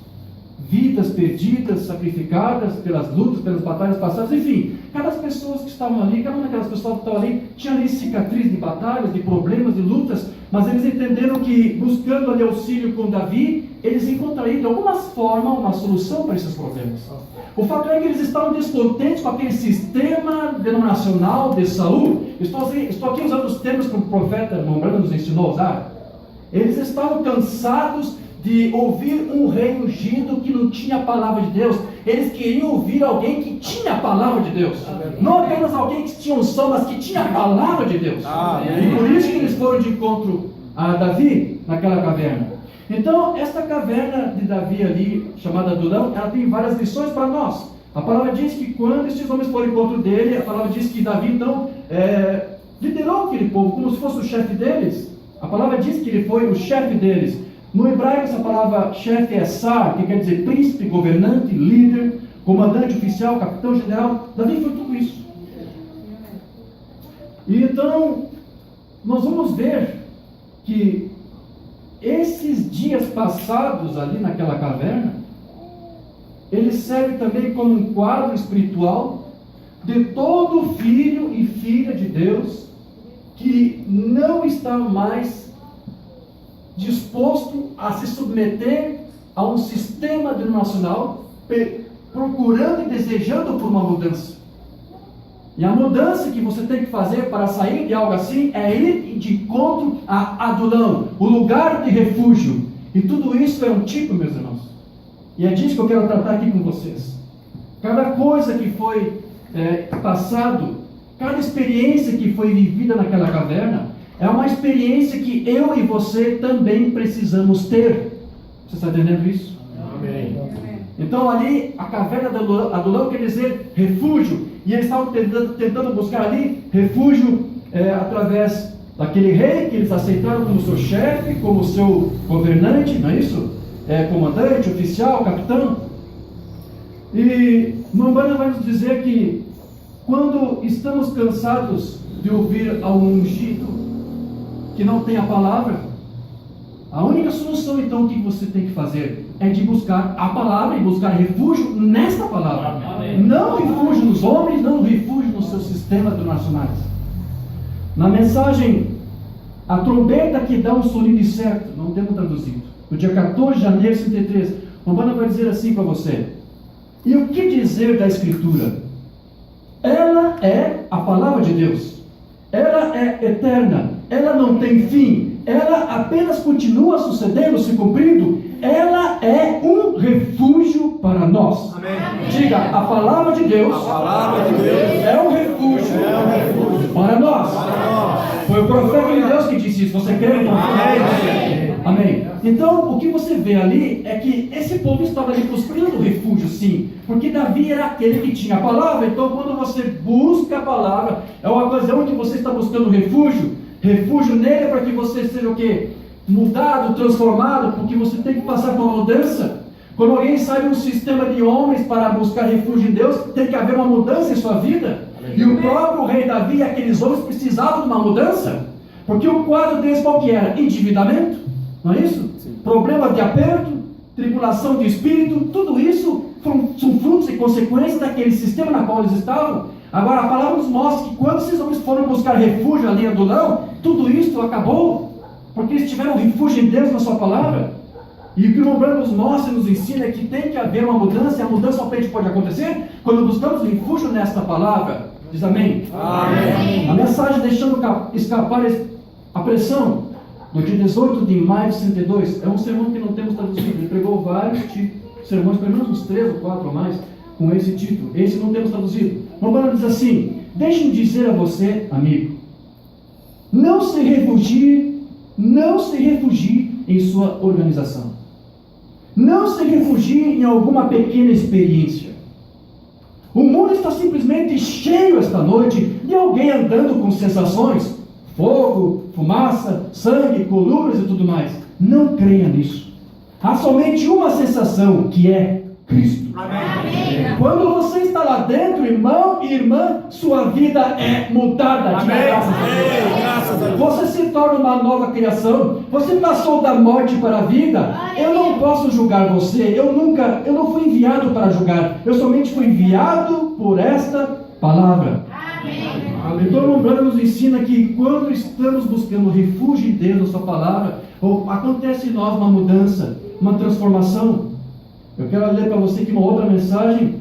vidas perdidas, sacrificadas pelas lutas, pelas batalhas passadas, enfim, cada pessoa que estavam ali, cada uma daquelas pessoas que estavam ali, tinha ali cicatriz de batalhas, de problemas, de lutas, mas eles entenderam que, buscando ali auxílio com Davi, eles encontrariam de alguma forma uma solução para esses problemas. O fato é que eles estavam descontentes com aquele sistema denominacional de Saul. Estou aqui usando os termos que o profeta Mombrana nos ensinou a usar. Eles estavam cansados de ouvir um rei ungido que não tinha a palavra de Deus. Eles queriam ouvir alguém que tinha a palavra de Deus. Não apenas alguém que tinha unção, mas que tinha a palavra de Deus. E por isso que eles foram de encontro a Davi naquela caverna. Então, esta caverna de Davi ali, chamada Adulão, ela tem várias lições para nós. A palavra diz que quando esses homens foram ao encontro dele, a palavra diz que Davi então liderou aquele povo como se fosse o chefe deles. A palavra diz que ele foi o chefe deles. No hebraico, essa palavra chefe é sar, que quer dizer príncipe, governante, líder, comandante oficial, capitão general. Davi foi tudo isso. E então, nós vamos ver que esses dias passados ali naquela caverna, ele serve também como um quadro espiritual de todo filho e filha de Deus que não está mais disposto a se submeter a um sistema denominacional, procurando e desejando por uma mudança. E a mudança que você tem que fazer para sair de algo assim é ir de encontro a Adulão, o lugar de refúgio. E tudo isso é um tipo, meus irmãos. E é disso que eu quero tratar aqui com vocês. Cada coisa que foi passado, cada experiência que foi vivida naquela caverna, é uma experiência que eu e você também precisamos ter. Você está entendendo isso? Amém. Então ali, a caverna de Adulão quer dizer refúgio. E eles estavam tentando buscar ali refúgio através daquele rei que eles aceitaram como seu chefe, como seu governante, não é isso? Comandante, oficial, capitão. E Mombrana vai nos dizer que quando estamos cansados de ouvir ao ungido que não tem a palavra, a única solução então que você tem que fazer é de buscar a palavra e buscar refúgio nesta palavra. Amém. Não refúgio nos homens, não refúgio nos seus sistemas nacionais. Na mensagem, a trombeta que dá um sonido certo, não temos traduzido, no dia 14 de janeiro de 63, Mombrana vai dizer assim para você: e o que dizer da Escritura? Ela é a palavra de Deus. Ela é eterna, ela não tem fim, ela apenas continua sucedendo, se cumprindo. Ela é um refúgio para nós. Amém. Diga, a palavra de Deus, é um refúgio, para nós. Foi o profeta de Deus que disse isso. Você crê? Amém. Então, o que você vê ali é que esse povo estava ali buscando refúgio, sim, porque Davi era aquele que tinha a palavra. Então, quando você busca a palavra, é uma ocasião que você está buscando refúgio nele, para que você seja o quê? Mudado, transformado, porque você tem que passar por uma mudança. Quando alguém sai de um sistema de homens para buscar refúgio em Deus, tem que haver uma mudança em sua vida. E o próprio rei Davi e aqueles homens precisavam de uma mudança, porque o quadro deles qual que era? Endividamento, não é isso? Sim. Problemas de aperto, tribulação de espírito, tudo isso são frutos e consequências daquele sistema na qual eles estavam. Agora a palavra nos mostra que quando esses homens foram buscar refúgio ali em Adulão, tudo isso acabou, porque eles tiveram refúgio em Deus, na sua palavra. E o que o Mombrana nos mostra e nos ensina é que tem que haver uma mudança, e a mudança somente pode acontecer quando buscamos refúgio nesta palavra. Diz amém? Amém. A mensagem deixando escapar a pressão, no dia 18 de maio de 62, é um sermão que não temos traduzido. Ele pregou vários sermões, pelo menos uns 3 ou 4 ou mais, com esse título. Esse não temos traduzido. Mombrana diz assim: deixe-me dizer a você, amigo, Não se refugie em sua organização. Não se refugie em alguma pequena experiência. O mundo está simplesmente cheio esta noite de alguém andando com sensações, fogo, fumaça, sangue, colunas e tudo mais. Não creia nisso. Há somente uma sensação, que é Cristo. Amém. Quando você está lá dentro, irmão e irmã, sua vida é mudada. Amém. Graças a Deus. Você se torna uma nova criação. Você passou da morte para a vida. Eu não posso julgar você. Eu não fui enviado para julgar. Eu somente fui enviado por esta palavra. Amém. Então o Umbanda nos ensina que quando estamos buscando refúgio em Deus, na sua palavra, acontece em nós uma mudança, uma transformação. Eu quero ler para você aqui uma outra mensagem,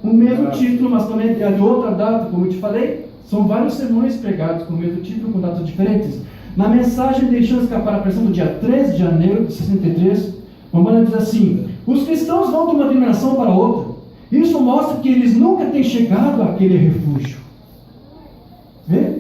o mesmo título, mas também é de outra data, como eu te falei. São vários sermões pregados com o mesmo título, com datas diferentes. Na mensagem Deixando Escapar a Pressão, do dia 13 de janeiro de 63, a Umbanda diz assim: os cristãos vão de uma denominação para outra. Isso mostra que eles nunca têm chegado àquele refúgio. Vê?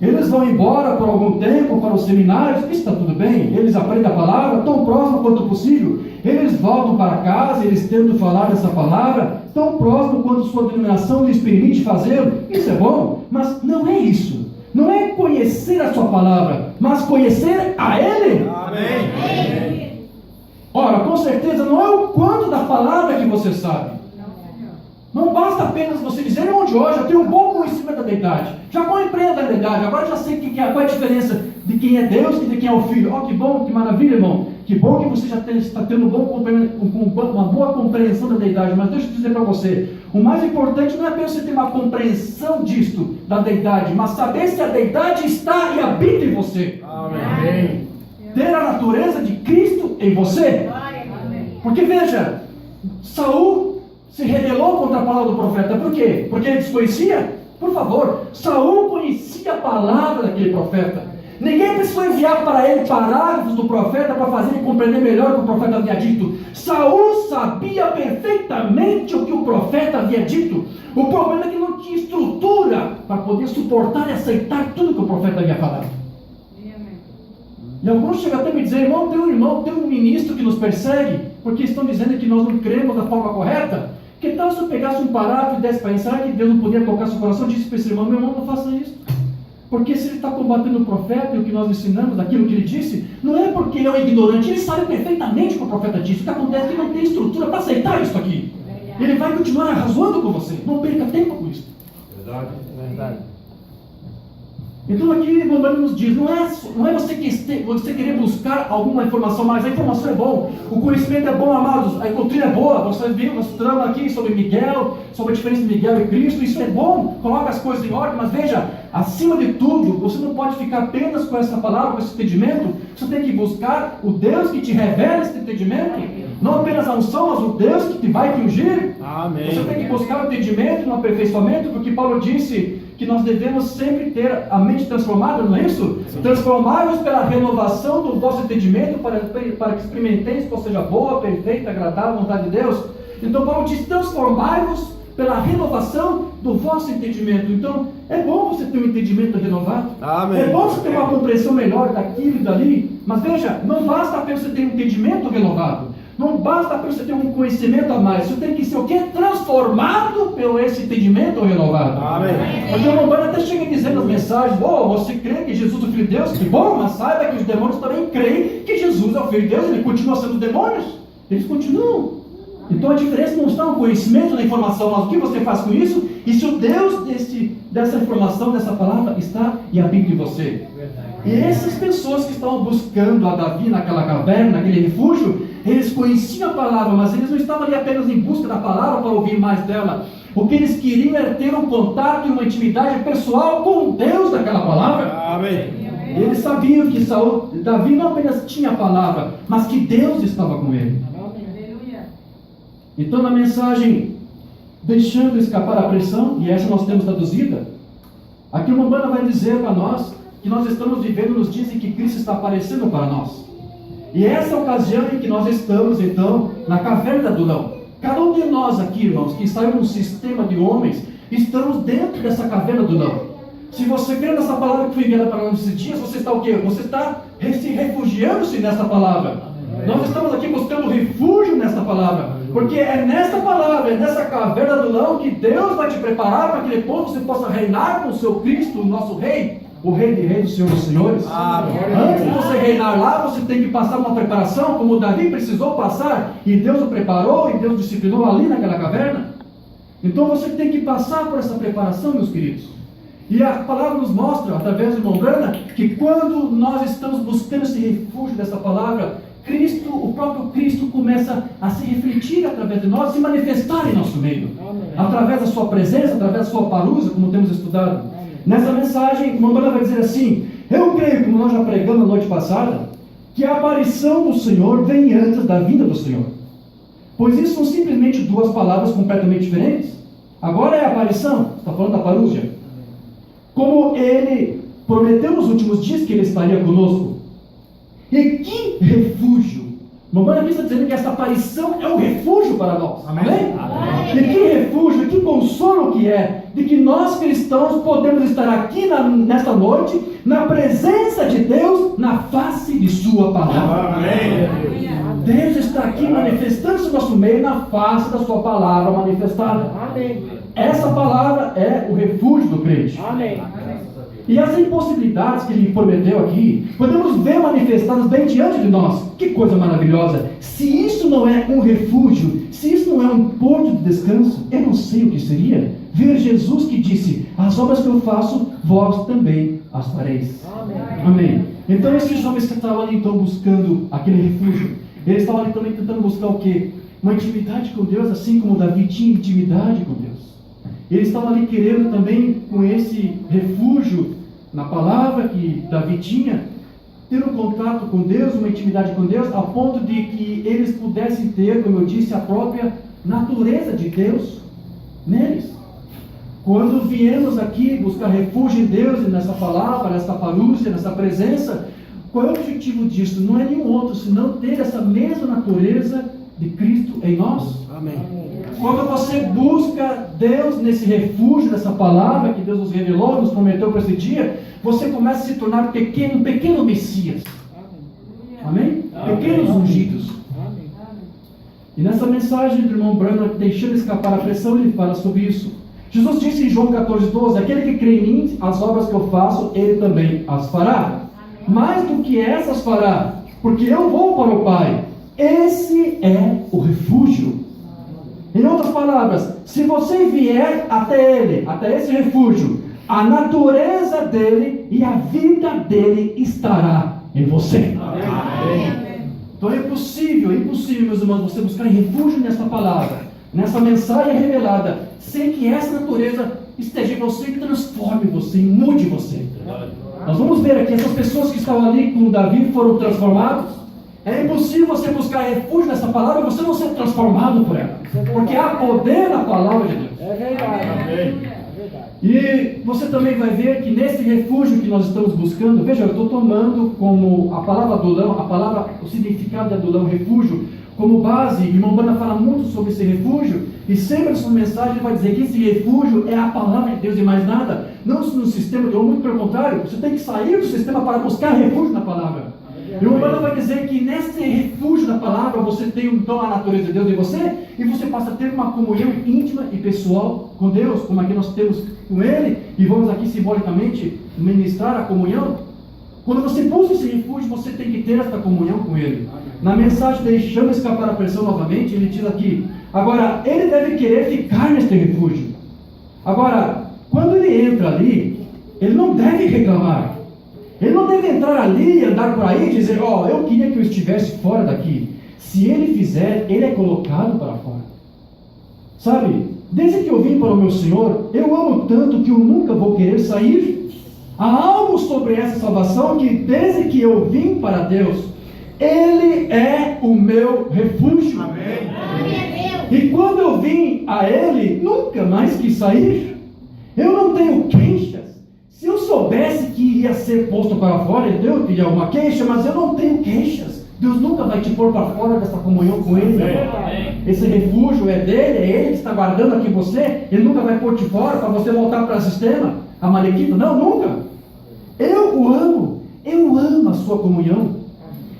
Eles vão embora por algum tempo para os seminários, isso está tudo bem. Eles aprendem a palavra tão próximo quanto possível. Eles voltam para casa, eles tentam falar dessa palavra tão próximo quanto sua denominação lhes permite fazê-lo. Isso é bom, mas não é isso. Não é conhecer a sua palavra, mas conhecer a Ele. Amém. Ora, com certeza não é o quanto da palavra que você sabe. Não basta apenas você dizer: irmão de hoje, eu tenho um bom conhecimento da deidade, já compreendo a deidade, agora já sei qual é a diferença de quem é Deus e de quem é o Filho. Oh, que bom, que maravilha, irmão. Que bom que você já está tendo uma boa compreensão da deidade. Mas deixa eu dizer para você, o mais importante não é apenas você ter uma compreensão disto, da deidade, mas saber se a deidade está e habita em você. Amém. Ter a natureza de Cristo em você. Porque veja, Saul se rebelou contra a palavra do profeta. Por quê? Porque ele desconhecia? Por favor, Saul conhecia a palavra daquele profeta. Ninguém precisou enviar para ele parágrafos do profeta para fazer ele compreender melhor o que o profeta havia dito. Saul sabia perfeitamente o que o profeta havia dito. O problema é que não tinha estrutura para poder suportar e aceitar tudo que o profeta havia falado. E alguns chegam até me dizer: irmão, tem um ministro que nos persegue, porque estão dizendo que nós não cremos da forma correta. Que tal se eu pegasse um parágrafo e desse para ele? Será que Deus não poderia tocar seu coração? Disse para esse irmão: meu irmão, não faça isso. Porque se ele está combatendo o profeta e o que nós ensinamos, aquilo que ele disse, não é porque ele é um ignorante, ele sabe perfeitamente o que o profeta disse. O que acontece é que ele não tem estrutura para aceitar isso aqui. Ele vai continuar arrasando com você. Não perca tempo com isso. Verdade. Então aqui o Umbanda nos diz, não é você querer buscar alguma informação mais. A informação é bom, o conhecimento é bom, amados, a doutrina é boa. Você viu, nós estamos aqui sobre Miguel, sobre a diferença de Miguel e Cristo. Isso é bom, coloca as coisas em ordem. Mas veja, acima de tudo, você não pode ficar apenas com essa palavra, com esse entendimento. Você tem que buscar o Deus que te revela esse entendimento. Não apenas a unção, mas o Deus que vai te ungir. Amém. Você tem que buscar o entendimento no aperfeiçoamento, porque Paulo disse que nós devemos sempre ter a mente transformada, não é isso? Transformai-vos pela renovação do vosso entendimento, para que experimenteis qual seja boa, perfeita, agradável a vontade de Deus. Então Paulo diz: transformai-vos pela renovação do vosso entendimento. Então é bom você ter um entendimento renovado. Amém. É bom você ter uma compreensão melhor daquilo e dali. Mas veja, não basta apenas você ter um entendimento renovado. Não basta apenas você ter um conhecimento a mais. Você tem que ser o quê? Transformado pelo esse entendimento renovado. Amém. Porque o Umbanda até chega dizendo nas mensagens: você crê que Jesus é o Filho de Deus? Que bom, mas saiba que os demônios também creem que Jesus é o Filho de Deus. Ele continua sendo demônios. Eles continuam. Então a diferença não está no conhecimento, na informação, mas o que você faz com isso, e se o Deus dessa informação, dessa palavra, está e habita em você. E essas pessoas que estavam buscando a Davi naquela caverna, naquele refúgio, eles conheciam a palavra, mas eles não estavam ali apenas em busca da palavra para ouvir mais dela. O que eles queriam era ter um contato e uma intimidade pessoal com Deus daquela palavra. Amém. Eles sabiam que Davi não apenas tinha a palavra, mas que Deus estava com ele. Então na mensagem Deixando Escapar a Pressão, e essa nós temos traduzida, aqui o Umbanda vai dizer para nós que nós estamos vivendo nos dias em que Cristo está aparecendo para nós. E essa é a ocasião em que nós estamos então na caverna do Adulão. Cada um de nós aqui, irmãos, que está em um sistema de homens, estamos dentro dessa caverna do Adulão. Se você crê nessa palavra que foi enviada para nós nesses dias, você está o quê? Você está se refugiando-se nessa palavra. Nós estamos aqui buscando refúgio nessa palavra, porque é nessa palavra, é nessa caverna do leão que Deus vai te preparar para que depois você possa reinar com o seu Cristo, o nosso Rei, o Rei de Reis, o Senhor dos Senhores. Antes de você reinar lá, você tem que passar uma preparação, como Davi precisou passar, e Deus o preparou, e Deus disciplinou ali naquela caverna. Então você tem que passar por essa preparação, meus queridos. E a palavra nos mostra, através do irmão Brana, que quando nós estamos buscando esse refúgio dessa palavra, Cristo, o próprio Cristo começa a se refletir através de nós, se manifestar em nosso meio. Amém. Através da sua presença, através da sua parousia, como temos estudado. Amém. Nessa mensagem, o irmão Brana vai dizer assim: eu creio, como nós já pregamos na noite passada, que a aparição do Senhor vem antes da vinda do Senhor. Pois isso são simplesmente duas palavras completamente diferentes. Agora é a aparição, está falando da parousia. Como ele prometeu nos últimos dias que ele estaria conosco. E que refúgio! Mamãe aqui está dizendo que essa aparição é um refúgio para nós. Amém? Amém. E que refúgio, que consolo que é, de que nós cristãos podemos estar aqui nesta noite, na presença de Deus, na face de sua palavra. Amém. Deus está aqui manifestando-se no nosso meio, na face da sua palavra manifestada. Amém. Essa palavra é o refúgio do crente. Amém. E as impossibilidades que ele prometeu aqui, podemos ver manifestadas bem diante de nós. Que coisa maravilhosa! Se isso não é um refúgio, se isso não é um porto de descanso, eu não sei o que seria. Ver Jesus que disse: as obras que eu faço, vós também as fareis. Amém. Amém. Então esses homens que estavam ali então buscando aquele refúgio, eles estavam ali também tentando buscar o quê? Uma intimidade com Deus, assim como Davi tinha intimidade com Deus. Eles estavam ali querendo também, com esse refúgio na palavra que Davi tinha, ter um contato com Deus, uma intimidade com Deus, a ponto de que eles pudessem ter, como eu disse, a própria natureza de Deus neles. Quando viemos aqui buscar refúgio em Deus, nessa palavra, nessa parousia, nessa presença, qual é o objetivo disso? Não é nenhum outro, senão ter essa mesma natureza de Cristo em nós. Amém. Quando você busca Deus nesse refúgio, nessa palavra que Deus nos revelou, nos prometeu para esse dia, você começa a se tornar um pequeno Messias. Amém? Amém? Pequenos ungidos. Amém. E nessa mensagem do irmão Branham, deixando escapar a pressão, ele fala sobre isso. Jesus disse em João 14:12, aquele que crê em mim, as obras que eu faço, ele também as fará. Mais do que essas fará, porque eu vou para o Pai. Esse é o refúgio. Em outras palavras, se você vier até Ele, até esse refúgio, a natureza dele e a vida dele estará em você. Amém. Então é impossível, meus irmãos, você buscar refúgio nessa palavra, nessa mensagem revelada, sem que essa natureza esteja em você e transforme você, e mude você. Nós vamos ver aqui, essas pessoas que estavam ali com Davi foram transformados. É impossível você buscar refúgio nessa palavra e você não ser transformado por ela. Porque há poder na palavra de Deus. É verdade. E você também vai ver que nesse refúgio que nós estamos buscando, veja, eu estou tomando como a palavra adulão, o significado de adulão, refúgio, como base. E irmão Bana fala muito sobre esse refúgio, e sempre na sua mensagem vai dizer que esse refúgio é a palavra de Deus e mais nada. Não no sistema de muito pelo contrário, você tem que sair do sistema para buscar refúgio na palavra. E o Humano vai dizer que nesse refúgio da palavra você tem então a natureza de Deus em você, e você passa a ter uma comunhão íntima e pessoal com Deus, como aqui nós temos com Ele, e vamos aqui simbolicamente ministrar a comunhão. Quando você busca esse refúgio, você tem que ter esta comunhão com Ele. Na mensagem, deixando escapar a pressão novamente, ele diz aqui: agora, ele deve querer ficar neste refúgio. Agora, quando ele entra ali, ele não deve reclamar. Ele não deve entrar ali e andar por aí e dizer: ó, eu queria que eu estivesse fora daqui. Se ele fizer, ele é colocado para fora. Sabe, desde que eu vim para o meu Senhor, eu amo tanto que eu nunca vou querer sair. Há algo sobre essa salvação que desde que eu vim para Deus, Ele é o meu refúgio. Amém. E quando eu vim a Ele, nunca mais quis sair. Eu não tenho queixas. Se eu soubesse que iria ser posto para fora, eu teria uma queixa, mas eu não tenho queixas. Deus nunca vai te pôr para fora dessa comunhão com Ele. Esse refúgio é dele, é Ele que está guardando aqui você. Ele nunca vai pôr te fora para você voltar para o sistema. amalequita. Não, nunca. Eu o amo. Eu amo a sua comunhão.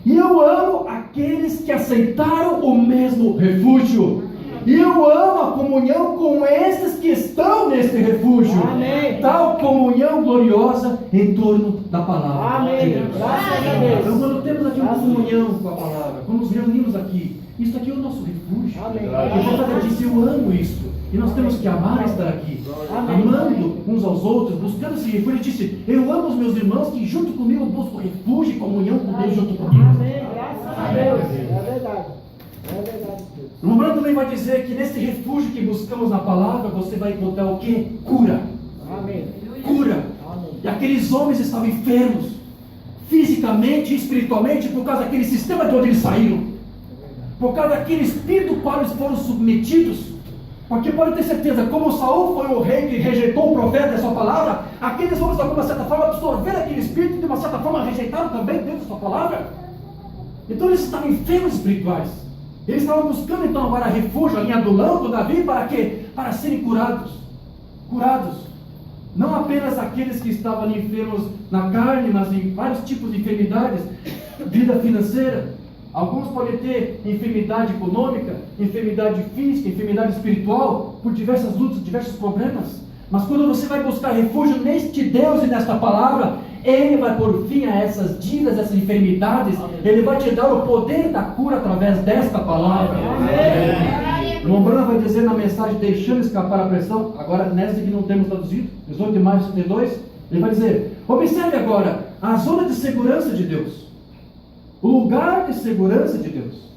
E eu amo aqueles que aceitaram o mesmo refúgio. E eu amo a comunhão com esses que estão nesse refúgio. Amém. Tal comunhão gloriosa em torno da palavra. Amém. de Deus. Graças a Deus. Então, quando temos aqui uma comunhão com a palavra, quando nos reunimos aqui, isso aqui é o nosso refúgio. Amém. E por causa disso, eu amo isso. E nós temos que amar estar aqui, Amém. amando uns aos outros, buscando esse refúgio. Ele disse: eu amo os meus irmãos que junto comigo buscam refúgio e comunhão com Deus junto comigo. Amém. Graças a Deus. É verdade. É verdade. O Romano também vai dizer que nesse refúgio que buscamos na palavra, você vai encontrar o quê? Cura. Amém. Cura. Amém. E aqueles homens estavam enfermos, fisicamente e espiritualmente, por causa daquele sistema de onde eles saíram, por causa daquele espírito ao qual eles foram submetidos. Porque pode ter certeza, como Saul foi o rei que rejeitou o profeta e a sua palavra, aqueles homens de alguma certa forma absorveram aquele espírito e de uma certa forma rejeitaram também Deus e a sua palavra. Então eles estavam enfermos espirituais. Eles estavam buscando então agora refúgio, a linha do lampo, Davi, para quê? Para serem curados. Curados. Não apenas aqueles que estavam ali enfermos na carne, mas em vários tipos de enfermidades, vida financeira. Alguns podem ter enfermidade econômica, enfermidade física, enfermidade espiritual, por diversas lutas, diversos problemas. Mas quando você vai buscar refúgio neste Deus e nesta palavra, Ele vai pôr fim a essas dívidas, essas enfermidades. Ele vai te dar o poder da cura através desta palavra. O Lombrana vai dizer na mensagem, deixando escapar a pressão, agora nessa que não temos traduzido, 18 de maio de 72, ele vai dizer: observe agora a zona de segurança de Deus, o lugar de segurança de Deus.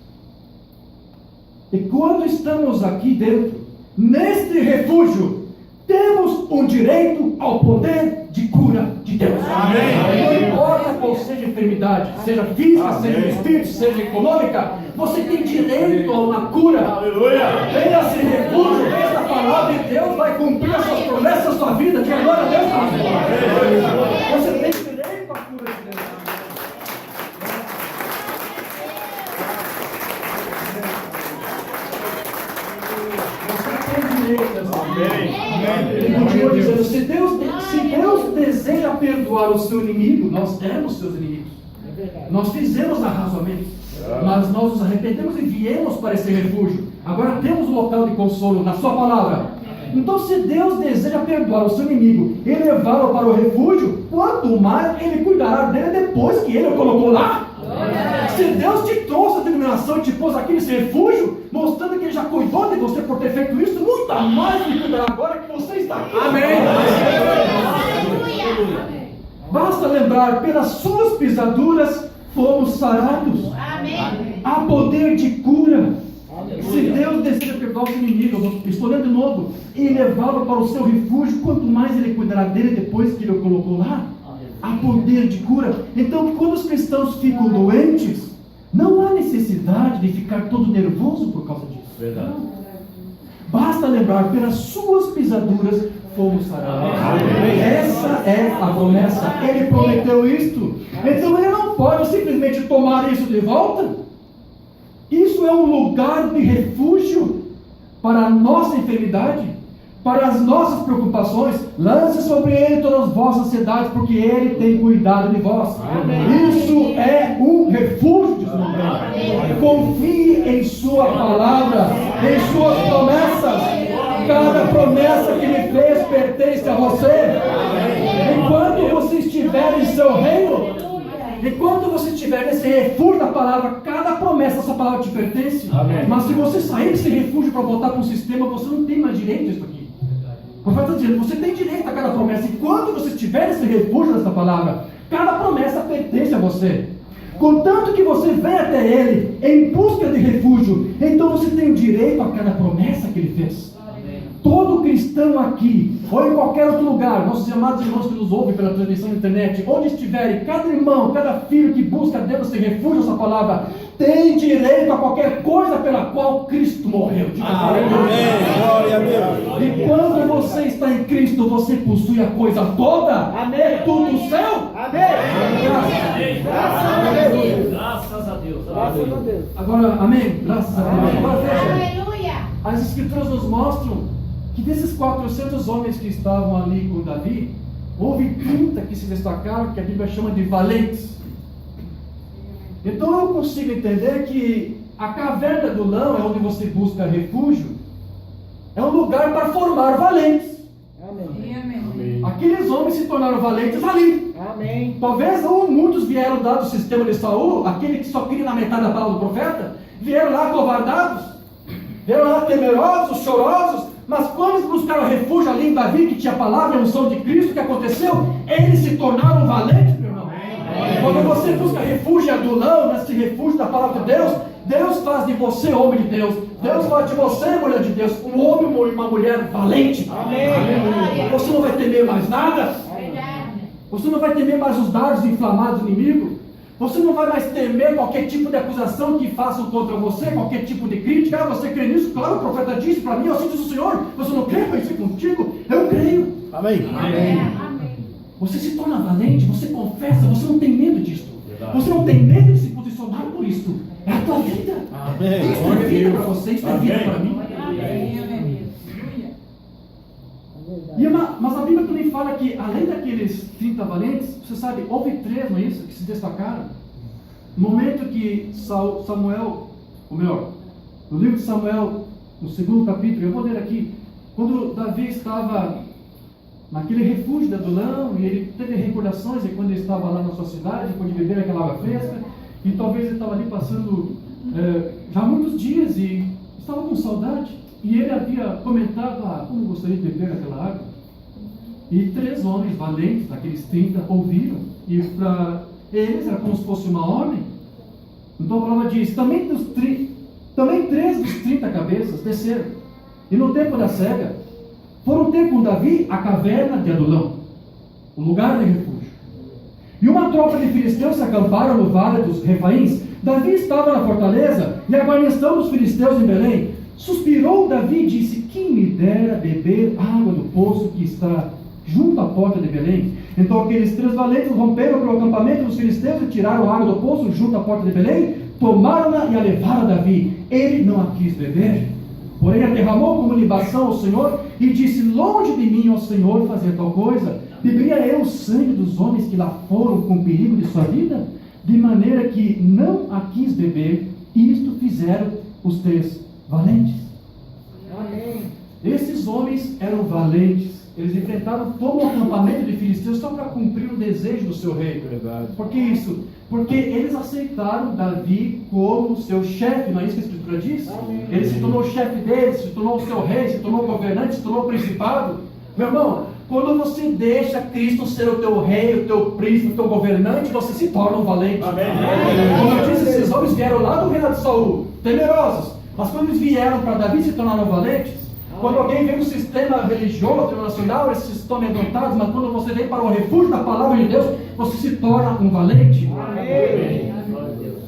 E quando estamos aqui dentro, neste refúgio, temos um direito ao poder de cura de Deus. Amém. Não importa qual seja a enfermidade, seja física, seja do espírito, seja econômica, você tem direito a uma cura. Aleluia. Venha esse refúgio, venha essa palavra e Deus vai cumprir as suas promessas na sua vida. Diga glória a Deus. Você tem direito à cura de Deus. Ele continua dizendo: se Deus deseja perdoar o seu inimigo, nós éramos seus inimigos. Nós fizemos arrazoamento, mas nós nos arrependemos e viemos para esse refúgio. Agora temos um local de consolo na sua palavra. Então, se Deus deseja perdoar o seu inimigo e levá-lo para o refúgio, quanto mais Ele cuidará dele depois que Ele o colocou lá. Se Deus te trouxe a determinação e te pôs aqui nesse refúgio, mostrando que Ele já cuidou de você por ter feito isso, muito mais Ele cuidará agora que você está aqui. Amém. Basta lembrar, pelas suas pisaduras fomos sarados. Há poder de cura. Se Deus deseja perdoar os inimigos, estou lendo de novo, e levá-lo para o seu refúgio, quanto mais Ele cuidará dele depois que Ele o colocou lá. Há poder de cura. Então, quando os cristãos ficam doentes, não há necessidade de ficar todo nervoso por causa disso. Verdade. Basta lembrar, pelas suas pisaduras fomos sarados. Essa é a promessa. Ele prometeu isto. Então Ele não pode simplesmente tomar isso de volta. Isso é um lugar de refúgio para a nossa enfermidade, para as nossas preocupações. Lance sobre Ele todas as vossas ansiedades, porque Ele tem cuidado de vós. Isso é um refúgio, diz o nome. Confie em Sua palavra, em Suas promessas. Cada promessa que Ele fez pertence a você. Enquanto você estiver em seu reino, enquanto você estiver nesse refúgio da palavra, cada promessa dessa palavra te pertence. Amém. Mas se você sair desse refúgio para voltar para um sistema, você não tem mais direito a isso aqui. O profeta está dizendo: você tem direito a cada promessa. Enquanto você estiver nesse refúgio dessa palavra, cada promessa pertence a você. Contanto que você venha até Ele em busca de refúgio, então você tem direito a cada promessa que Ele fez. Todo cristão aqui, ou em qualquer outro lugar, nossos amados irmãos que nos ouvem pela transmissão da internet, onde estiverem, cada irmão, cada filho que busca Deus esse refúgio, essa palavra, tem direito a qualquer coisa pela qual Cristo morreu. Glória a Deus. E quando você está em Cristo, você possui a coisa toda. Amém. É tudo do céu. Amém. Graças a Deus. Graças a Deus. Graças a Deus. Agora, amém? Graças a Deus. Agora veja, Aleluia. as Escrituras nos mostram que desses 400 homens que estavam ali com Davi, houve 30 que se destacaram, que a Bíblia chama de valentes. Então eu consigo entender que a caverna do Adulão é onde você busca refúgio, é um lugar para formar valentes. Amém. Aqueles homens se tornaram valentes ali. Amém. Talvez ou muitos vieram lá do sistema de Saul, aquele que só queria na metade da palavra do profeta, vieram lá covardados, vieram lá temerosos, chorosos, mas quando eles buscaram refúgio ali em Davi, que tinha a palavra e a unção de Cristo, o que aconteceu? Eles se tornaram valentes, meu irmão. Quando você busca refúgio em Adulão, nesse refúgio da palavra de Deus, Deus faz de você homem de Deus. Deus faz de você mulher de Deus. Um homem e uma mulher valente. Amém. Você não vai temer mais nada. Você não vai temer mais os dardos inflamados do inimigo. Você não vai mais temer qualquer tipo de acusação que façam contra você, qualquer tipo de crítica. Ah, você crê nisso? Claro, o profeta disse para mim, assim diz o Senhor. Você não crê? Vai ser contigo? Eu creio. Amém. Você se torna valente, você confessa, você não tem medo disso. Você não tem medo de se posicionar por isso. É a tua vida. Amém. Isso é vida para você, isso é vida para mim. Mas a Bíblia também fala que, além daqueles 30 valentes, você sabe, houve 3, não é isso, que se destacaram. No momento que Samuel, ou melhor, no livro de Samuel, no 2º capítulo, eu vou ler aqui, quando Davi estava naquele refúgio de Adulão, e ele teve recordações de quando ele estava lá na sua cidade, depois de beber aquela água fresca, e talvez ele estava ali passando já muitos dias e estava com saudade, e ele havia comentado, como gostaria de beber aquela água. E 3 homens valentes, daqueles 30, ouviram, e para eles era como se fosse uma ordem. Então a palavra diz, também 3 dos 30 cabeças desceram, e no tempo da cega, foram ter com Davi a caverna de Adulão, o lugar de refúgio. E uma tropa de filisteus se acamparam no vale dos Refaíns. Davi estava na fortaleza, e a guarnição dos filisteus em Belém. Suspirou Davi e disse, quem me dera beber água do poço que está junto à porta de Belém? Então aqueles 3 valentes romperam pelo acampamento dos filisteus e tiraram a água do poço junto à porta de Belém, tomaram-na e a levaram a Davi. Ele não a quis beber, porém a derramou como libação ao Senhor e disse, longe de mim, ó Senhor, fazer tal coisa. Beberia eu o sangue dos homens que lá foram com perigo de sua vida? De maneira que não a quis beber, e isto fizeram os 3 valentes. Amém. Esses homens eram valentes. Eles enfrentaram todo o acampamento de filisteus só para cumprir o desejo do seu rei. Verdade. Por que isso? Porque eles aceitaram Davi como seu chefe, não é isso que a Escritura diz? Amém. Ele se tornou o chefe deles, se tornou o seu rei, se tornou o governante, se tornou o principado. Meu irmão, quando você deixa Cristo ser o teu rei, o teu príncipe, o teu governante, você se torna um valente. Amém. Como eu disse, esses homens vieram lá do reino de Saul, temerosos. Mas quando eles vieram para Davi, se tornaram valentes. Quando alguém vem do sistema religioso, internacional, eles se tornam amedrontados, mas quando você vem para o refúgio da palavra de Deus, você se torna um valente. Amém.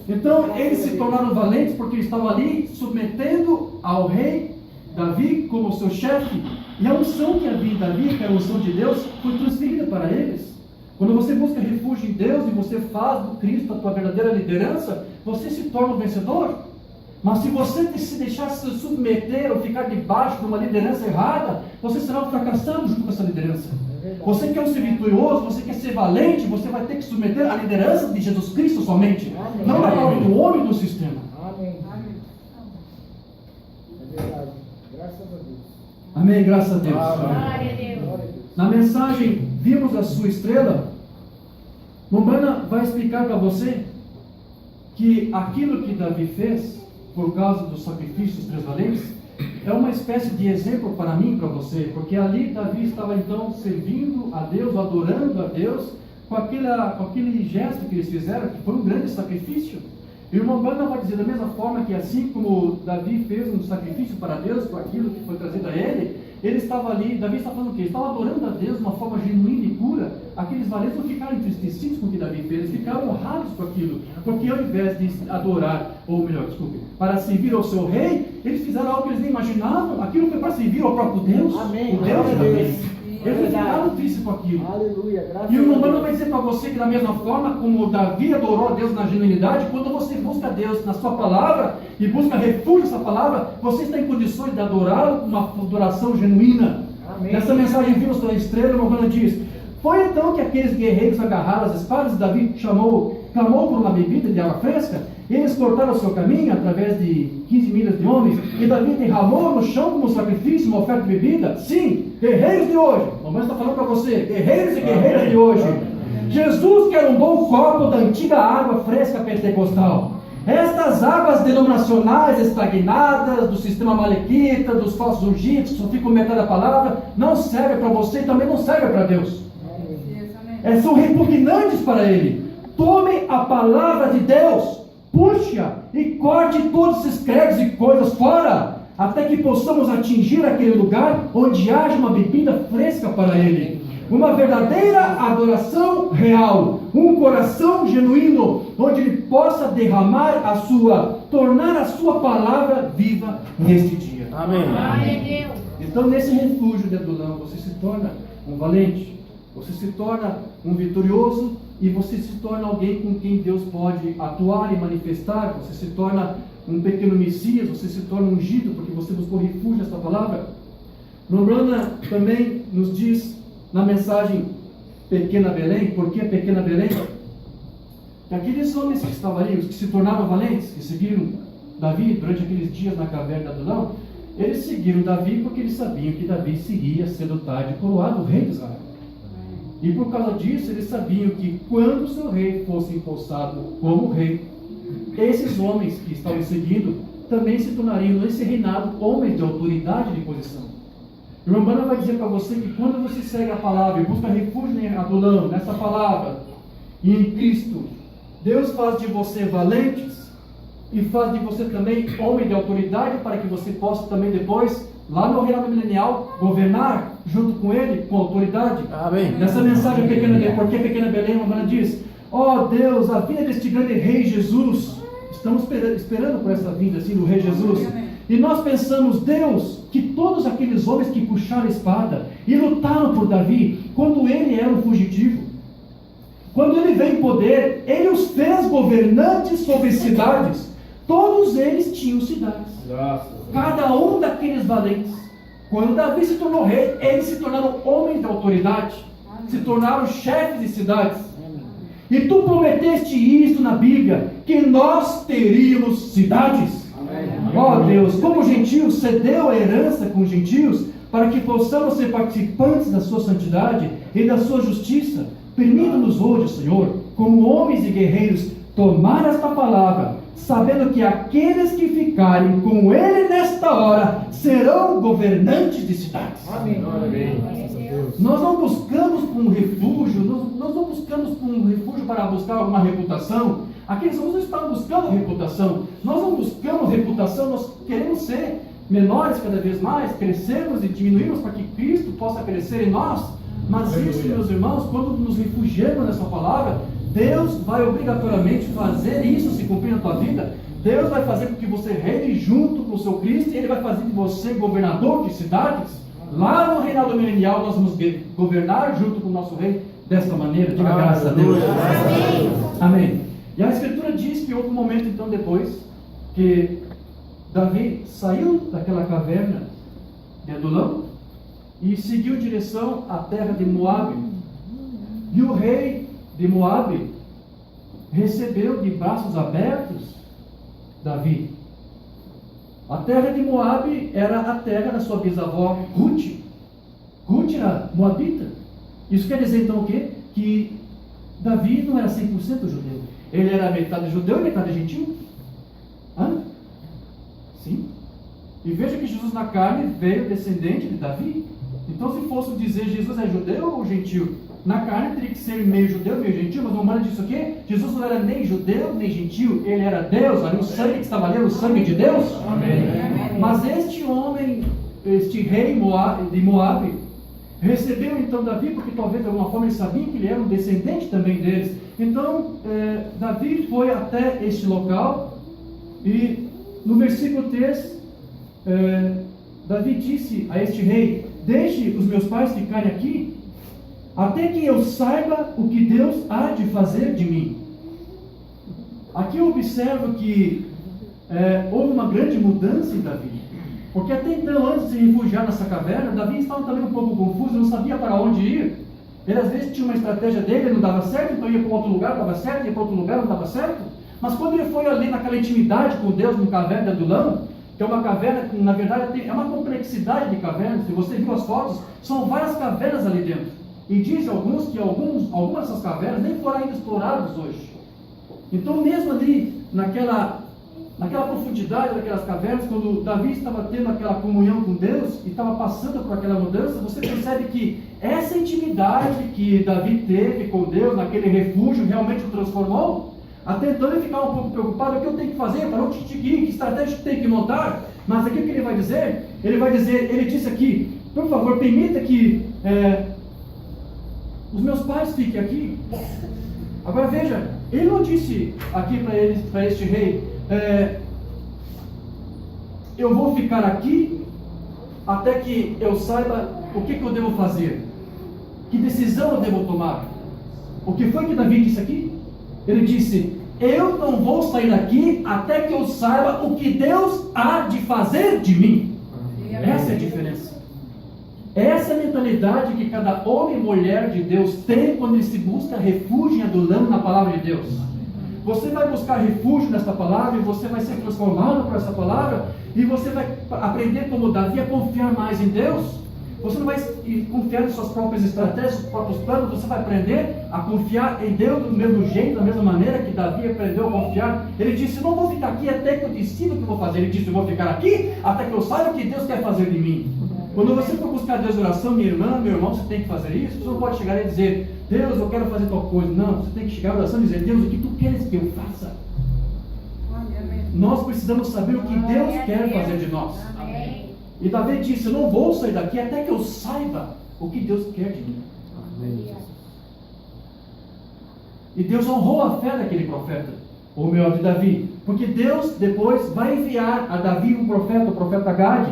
Então, eles se tornaram valentes porque estavam ali submetendo ao rei Davi como seu chefe, e a unção que havia em Davi, que era a unção de Deus, foi transferida para eles. Quando você busca refúgio em Deus e você faz do Cristo a tua verdadeira liderança, você se torna um vencedor. Mas se você se deixar se submeter ou ficar debaixo de uma liderança errada, você será um fracassado junto com essa liderança. Você quer ser vitorioso, você quer ser valente, você vai ter que submeter à liderança de Jesus Cristo somente. Amém. Não na ordem do homem e do sistema. Amém. É verdade. Graças a Deus. Amém, graças a Deus. Glória a Deus. Na mensagem, vimos a sua estrela. Mombana vai explicar para você que aquilo que Davi fez, por causa do sacrifício dos 3 valentes, é uma espécie de exemplo para mim e para você, porque ali Davi estava então servindo a Deus, adorando a Deus, com aquele gesto que eles fizeram, que foi um grande sacrifício. E o Mombana vai dizer da mesma forma que assim como Davi fez um sacrifício para Deus, com aquilo que foi trazido a ele estava ali, Davi estava falando o quê? Ele estava adorando a Deus de uma forma genuína e pura. Aqueles valentes não ficaram entristecidos com o que Davi fez, eles ficaram honrados com aquilo, porque ao invés de adorar, ou melhor, desculpe, para servir ao seu rei, eles fizeram algo que eles nem imaginavam. Aquilo foi para servir ao próprio Deus. Amém. O Deus de Davi. Eles Verdade. ficaram tristes com aquilo. Aleluia. Graças E o a Mombana Deus. vai dizer para você que da mesma forma como Davi adorou a Deus na genuinidade, quando você busca Deus na sua palavra e busca refúgio nessa palavra, você está em condições de adorá-lo com uma adoração genuína. Amém. Nessa mensagem vimos pela estrela, o Mombana diz, Foi então que aqueles guerreiros agarraram as espadas e Davi clamou por uma bebida de água fresca. Eles cortaram o seu caminho através de 15 milhas de homens, e Davi derramou no chão como sacrifício uma oferta de bebida. Sim, guerreiros de hoje, a mamãe está falando para você, guerreiros e guerreiras de hoje. Jesus quer um bom copo da antiga água fresca pentecostal. Estas águas denominacionais estagnadas, do sistema malequita, dos falsos ungidos, que só ficam metade da palavra, não servem para você e também não servem para Deus. São repugnantes para Ele. Tome a palavra de Deus, puxe-a e corte todos esses credos e coisas fora, até que possamos atingir aquele lugar onde haja uma bebida fresca para Ele. Uma verdadeira adoração real, um coração genuíno, onde Ele possa tornar a sua palavra viva neste dia. Amém. Então, nesse refúgio de Adulão, você se torna um valente, você se torna um vitorioso e você se torna alguém com quem Deus pode atuar e manifestar. Você se torna um pequeno Messias, você se torna ungido porque você buscou refúgio nesta palavra. Romana também nos diz na mensagem Pequena Belém, por que Pequena Belém? Que aqueles homens que estavam ali, os que se tornaram valentes, que seguiram Davi durante aqueles dias na caverna de Adulão, eles seguiram Davi porque eles sabiam que Davi seria cedo ou tarde coroado rei de Israel. E por causa disso, eles sabiam que quando o seu rei fosse empossado como rei, esses homens que estavam seguindo também se tornariam nesse reinado homens de autoridade e de posição. E o Umbanda vai dizer para você que quando você segue a palavra e busca refúgio em Adulão, nessa palavra, e em Cristo, Deus faz de você valentes e faz de você também homem de autoridade para que você possa também depois, lá no reinado milenial, governar junto com Ele, com autoridade. Amém. Nessa mensagem pequena, porque Pequena Belém, o Umbanda diz: ó Deus, a vinda deste grande Rei Jesus, estamos esperando por essa vinda assim do Rei Jesus. E nós pensamos, Deus, que todos aqueles homens que puxaram a espada e lutaram por Davi, quando ele era um fugitivo, quando ele veio em poder, ele os fez governantes sobre cidades. Todos eles tinham cidades. Cada um daqueles valentes. Quando Davi se tornou rei, eles se tornaram homens de autoridade, se tornaram chefes de cidades. E tu prometeste isso na Bíblia, que nós teríamos cidades. Ó Deus, como gentios, cedeu a herança com os gentios, para que possamos ser participantes da sua santidade e da sua justiça. Permita-nos hoje, Senhor, como homens e guerreiros, tomar esta palavra, sabendo que aqueles que ficarem com Ele nesta hora serão governantes de cidades. Amém. Nós não buscamos por um refúgio, nós não buscamos por um refúgio para buscar alguma reputação. Aqueles homens não estavam buscando reputação. Nós não buscamos reputação, nós queremos ser menores cada vez mais, crescermos e diminuirmos para que Cristo possa crescer em nós. Mas isso, meus irmãos, quando nos refugiamos nessa palavra, Deus vai obrigatoriamente fazer isso se cumprir na tua vida. Deus vai fazer com que você reine junto com o seu Cristo, e Ele vai fazer de você governador de cidades. Lá no reinado milenial nós vamos governar junto com o nosso rei desta maneira. Diga graças a Deus. Amém. E a Escritura diz que houve um momento então depois que Davi saiu daquela caverna de Adulão e seguiu em direção à terra de Moabe. E o rei de Moabe recebeu de braços abertos Davi. A terra de Moabe era a terra da sua bisavó Ruth. Ruth era moabita. Isso quer dizer então o quê? Que Davi não era 100% judeu. Ele era metade judeu e metade gentil. Hã? Sim. E veja que Jesus na carne veio descendente de Davi. Então, se fosse dizer Jesus é judeu ou gentil, na carne teria que ser meio judeu, meio gentil, mas o humano disse o quê? Jesus não era nem judeu, nem gentil, ele era Deus, ali o sangue que estava ali era o sangue de Deus. Amém. Mas este homem, este rei de Moabe, recebeu então Davi, porque talvez de alguma forma ele sabia que ele era um descendente também deles. Então, Davi foi até este local, e no versículo 3, Davi disse a este rei: deixe os meus pais ficarem aqui, até que eu saiba o que Deus há de fazer de mim. Aqui eu observo que houve uma grande mudança em Davi, porque até então, antes de se refugiar nessa caverna, Davi estava também um pouco confuso, não sabia para onde ir. Ele às vezes tinha uma estratégia dele, não dava certo, então ia para outro lugar, dava certo, ia para outro lugar, não dava certo. Mas quando ele foi ali naquela intimidade com Deus, no caverna de Adulão, que é uma caverna, na verdade é uma complexidade de cavernas, se você viu as fotos, são várias cavernas ali dentro. E dizem alguns que algumas dessas cavernas nem foram ainda exploradas hoje. Então mesmo ali, naquela profundidade daquelas cavernas, quando Davi estava tendo aquela comunhão com Deus e estava passando por aquela mudança, você percebe que essa intimidade que Davi teve com Deus, naquele refúgio, realmente o transformou. Até então ele ficava um pouco preocupado: o que eu tenho que fazer, para onde que ir, que estratégia que tem que montar. Mas aqui o que ele vai dizer? Ele disse aqui: por favor, permita que os meus pais fiquem aqui. Agora veja, ele não disse aqui para este rei: eu vou ficar aqui até que eu saiba o que eu devo fazer, que decisão eu devo tomar. O que foi que Davi disse aqui? Ele disse: eu não vou sair daqui até que eu saiba o que Deus há de fazer de mim. Essa é a diferença. Essa é a mentalidade que cada homem e mulher de Deus tem quando ele se busca refúgio em Adulão na palavra de Deus. Você vai buscar refúgio nesta palavra e você vai ser transformado por essa palavra, e você vai aprender como Davi a confiar mais em Deus. Você não vai confiar em suas próprias estratégias, seus próprios planos. Você vai aprender a confiar em Deus do mesmo jeito, da mesma maneira que Davi aprendeu a confiar. Ele disse: não vou ficar aqui até que eu decida o que eu vou fazer. Ele disse: eu vou ficar aqui até que eu saiba o que Deus quer fazer de mim. Quando você for buscar Deus em oração, minha irmã, meu irmão, você tem que fazer isso. Você não pode chegar e dizer: Deus, eu quero fazer tal coisa. Não, você tem que chegar em oração e dizer: Deus, o que tu queres que eu faça? Nós precisamos saber o que Deus quer fazer de nós. E Davi disse: eu não vou sair daqui até que eu saiba o que Deus quer de mim. E Deus honrou a fé daquele profeta, ou melhor, de Davi, porque Deus depois vai enviar a Davi um profeta, o profeta Gade.